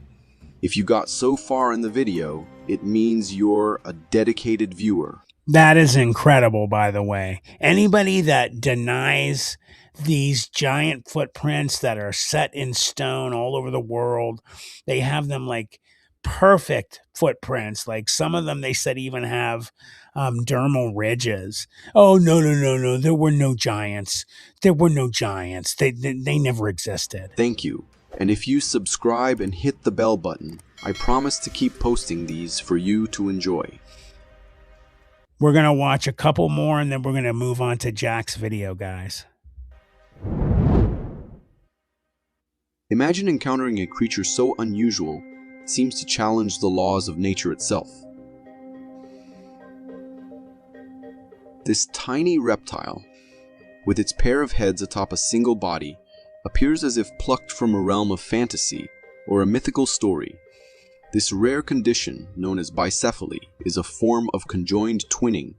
If you got so far in the video, it means you're a dedicated viewer. That is incredible, by the way. Anybody that denies these giant footprints that are set in stone all over the world, they have them like perfect footprints. Like some of them, they said, even have dermal ridges. Oh, no. There were no giants. There were no giants. They never existed. Thank you. And if you subscribe and hit the bell button, I promise to keep posting these for you to enjoy. We're going to watch a couple more and then we're going to move on to Jack's video, guys. Imagine encountering a creature so unusual it seems to challenge the laws of nature itself. This tiny reptile, with its pair of heads atop a single body, appears as if plucked from a realm of fantasy or a mythical story. This rare condition, known as bicephaly, is a form of conjoined twinning,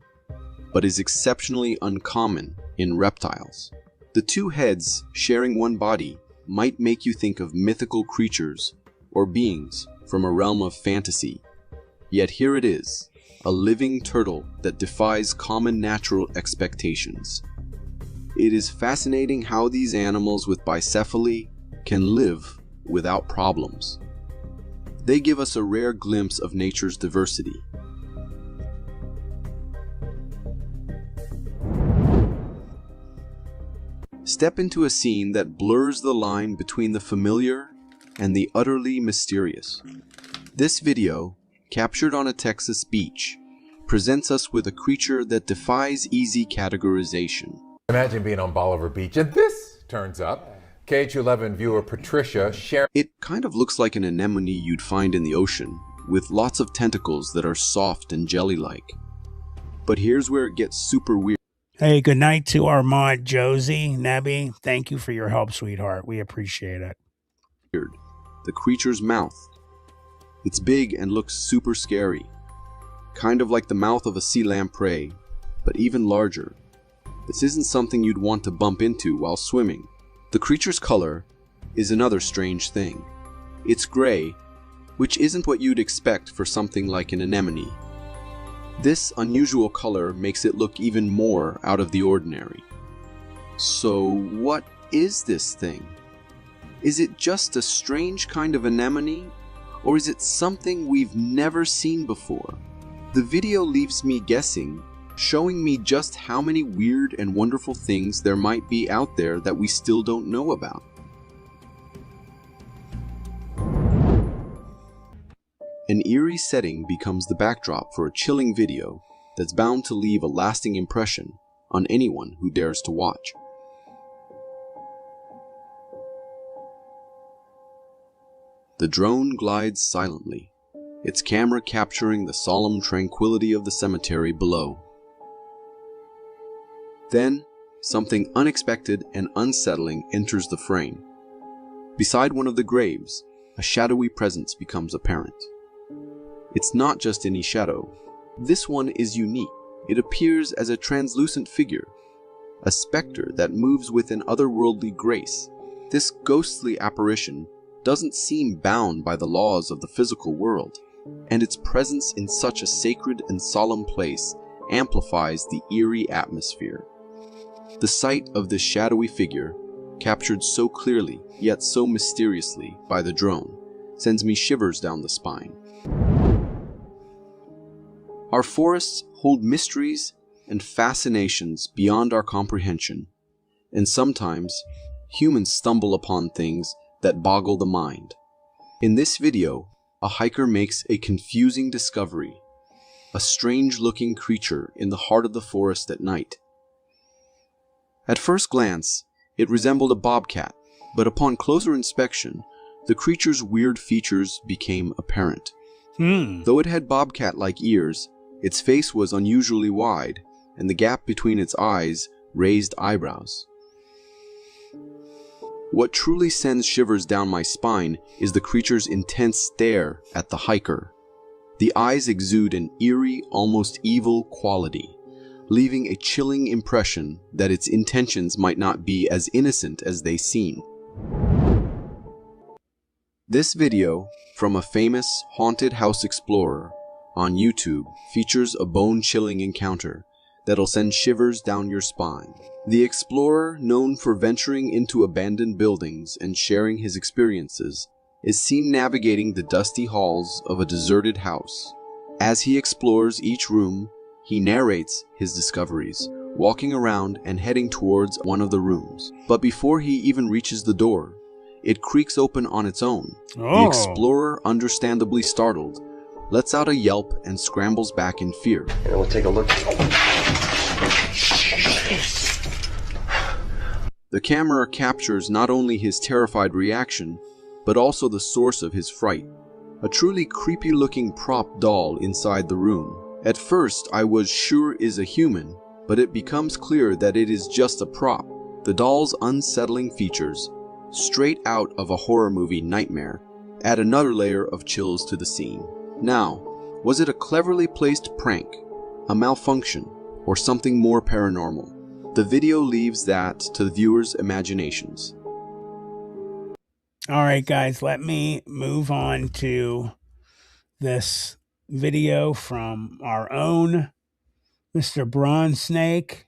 but is exceptionally uncommon in reptiles. The two heads sharing one body might make you think of mythical creatures or beings from a realm of fantasy. Yet here it is, a living turtle that defies common natural expectations. It is fascinating how these animals with bicephaly can live without problems. They give us a rare glimpse of nature's diversity. Step into a scene that blurs the line between the familiar and the utterly mysterious. This video, captured on a Texas beach, presents us with a creature that defies easy categorization. Imagine being on Bolivar Beach and this turns up. KH11 viewer Patricia shared. It kind of looks like an anemone you'd find in the ocean, with lots of tentacles that are soft and jelly-like. But here's where it gets super weird. Hey, good night to our mod, Josie. Nebby, thank you for your help, sweetheart. We appreciate it. The creature's mouth. It's big and looks super scary. Kind of like the mouth of a sea lamprey, but even larger. This isn't something you'd want to bump into while swimming. The creature's color is another strange thing. It's gray, which isn't what you'd expect for something like an anemone. This unusual color makes it look even more out of the ordinary. So what is this thing? Is it just a strange kind of anemone? Or is it something we've never seen before? The video leaves me guessing, showing me just how many weird and wonderful things there might be out there that we still don't know about. An eerie setting becomes the backdrop for a chilling video that's bound to leave a lasting impression on anyone who dares to watch. The drone glides silently, its camera capturing the solemn tranquility of the cemetery below. Then, something unexpected and unsettling enters the frame. Beside one of the graves, a shadowy presence becomes apparent. It's not just any shadow. This one is unique. It appears as a translucent figure, a specter that moves with an otherworldly grace. This ghostly apparition doesn't seem bound by the laws of the physical world, and its presence in such a sacred and solemn place amplifies the eerie atmosphere. The sight of this shadowy figure, captured so clearly yet so mysteriously by the drone, sends me shivers down the spine. Our forests hold mysteries and fascinations beyond our comprehension, and sometimes humans stumble upon things that boggle the mind. In this video, a hiker makes a confusing discovery, a strange-looking creature in the heart of the forest at night. At first glance, it resembled a bobcat, but upon closer inspection, the creature's weird features became apparent. Though it had bobcat-like ears, its face was unusually wide, and the gap between its eyes raised eyebrows. What truly sends shivers down my spine is the creature's intense stare at the hiker. The eyes exude an eerie, almost evil quality, leaving a chilling impression that its intentions might not be as innocent as they seem. This video, from a famous haunted house explorer on YouTube, features a bone-chilling encounter that'll send shivers down your spine. The explorer, known for venturing into abandoned buildings and sharing his experiences, is seen navigating the dusty halls of a deserted house. As he explores each room, he narrates his discoveries, walking around and heading towards one of the rooms. But before he even reaches the door, it creaks open on its own. The explorer, understandably startled, lets out a yelp and scrambles back in fear. And we'll take a look. The camera captures not only his terrified reaction, but also the source of his fright. A truly creepy-looking prop doll inside the room. At first, I was sure is a human, but it becomes clear that it is just a prop. The doll's unsettling features, straight out of a horror movie nightmare, add another layer of chills to the scene. Now, was it a cleverly placed prank, a malfunction, or something more paranormal? The video leaves that to the viewer's imaginations. All right, guys, let me move on to this video from our own Mr. Bronze Snake.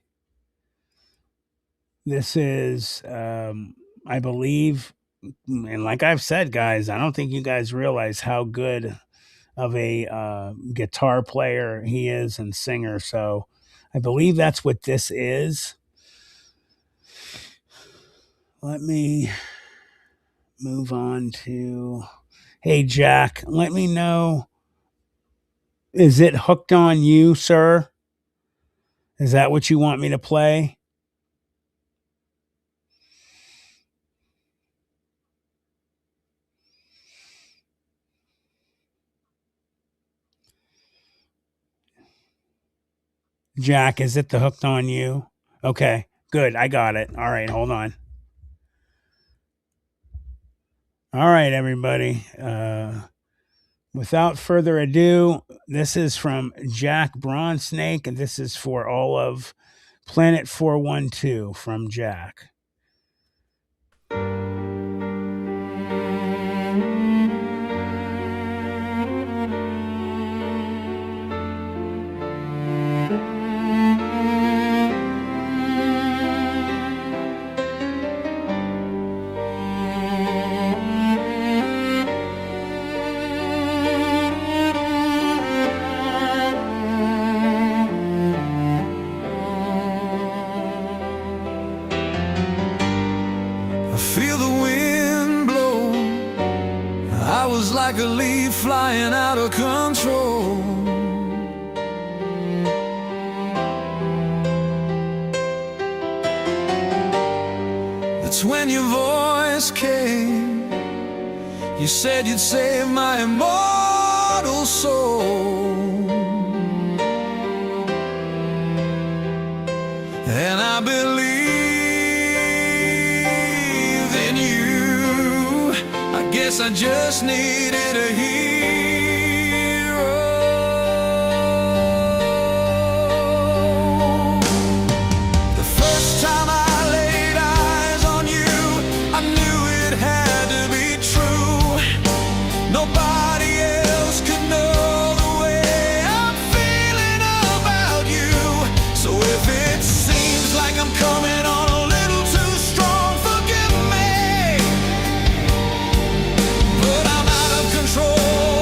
This is, I believe, and like I've said, guys, I don't think you guys realize how good of a guitar player he is and singer. So I believe that's what this is. Let me move on to, hey, Jack, let me know. Is it Hooked on You, sir? Is that what you want me to play? Jack, is it the Hooked on You? Okay, good. I got it. All right, hold on. All right, everybody. Without further ado, this is from Jack Bronze Snake, and this is for all of Planet 412 from Jack. Like a leaf flying out of control. That's when your voice came. You said you'd save my immortal soul. And I believe in you. I guess I just needed a hero. The first time I laid eyes on you, I knew it had to be true. Nobody else could know the way I'm feeling about you. So if it seems like I'm coming on a little too strong, forgive me. But I'm out of control.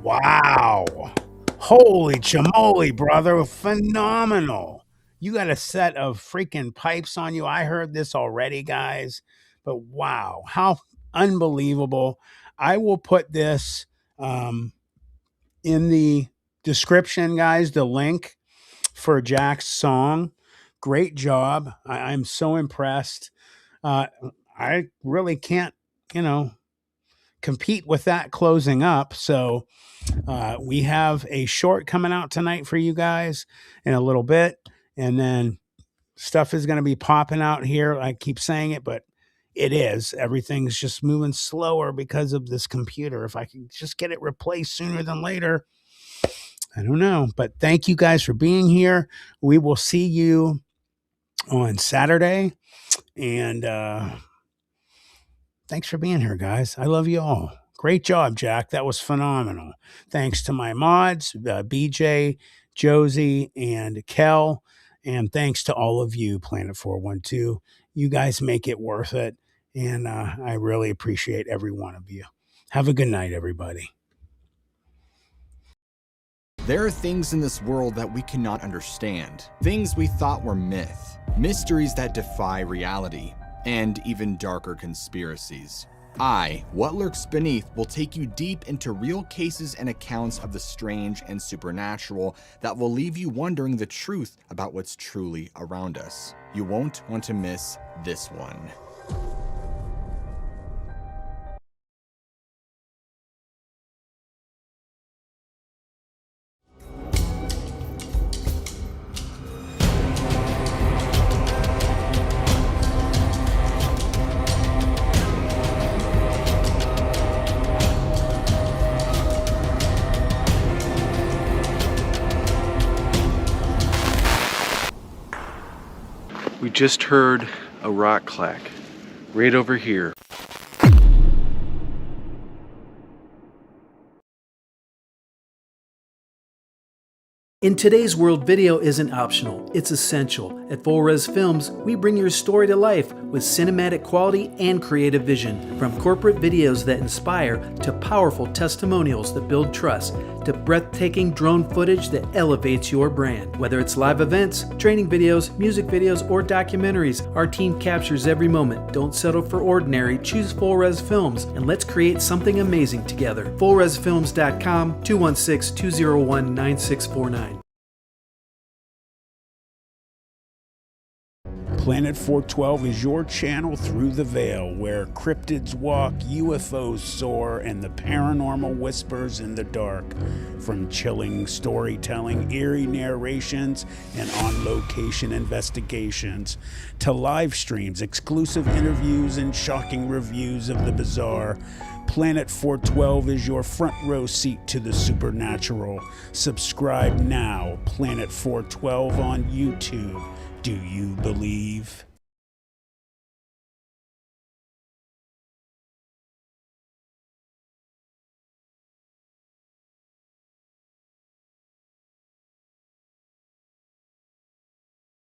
Wow. Holy chamole, brother. Phenomenal. You got a set of freaking pipes on you. I heard this already, guys. But wow, how unbelievable. I will put this in the description, guys, the link for Jack's song. Great job. I'm so impressed. I really can't, compete with that closing up. So we have a short coming out tonight for you guys in a little bit. And then stuff is going to be popping out here. I keep saying it, but it is. Everything's just moving slower because of this computer. If I can just get it replaced sooner than later, I don't know. But thank you guys for being here. We will see you on Saturday. And thanks for being here, guys. I love you all. Great job, Jack. That was phenomenal. Thanks to my mods, BJ, Josie, and Kel. And thanks to all of you, Planet 412. You guys make it worth it. And I really appreciate every one of you. Have a good night, everybody. There are things in this world that we cannot understand. Things we thought were myth. Mysteries that defy reality. And even darker conspiracies. What Lurks Beneath will take you deep into real cases and accounts of the strange and supernatural that will leave you wondering the truth about what's truly around us. You won't want to miss this one. We just heard a rock clack right over here. In today's world, video isn't optional, it's essential. At Full Res Films, we bring your story to life with cinematic quality and creative vision. From corporate videos that inspire, to powerful testimonials that build trust, to breathtaking drone footage that elevates your brand. Whether it's live events, training videos, music videos, or documentaries, our team captures every moment. Don't settle for ordinary, choose Full Res Films, and let's create something amazing together. FullResFilms.com, 216-201-9649. Planet 412 is your channel through the veil, where cryptids walk, UFOs soar, and the paranormal whispers in the dark. From chilling storytelling, eerie narrations, and on-location investigations, to live streams, exclusive interviews, and shocking reviews of the bizarre, Planet 412 is your front row seat to the supernatural. Subscribe now, Planet 412 on YouTube. Do you believe?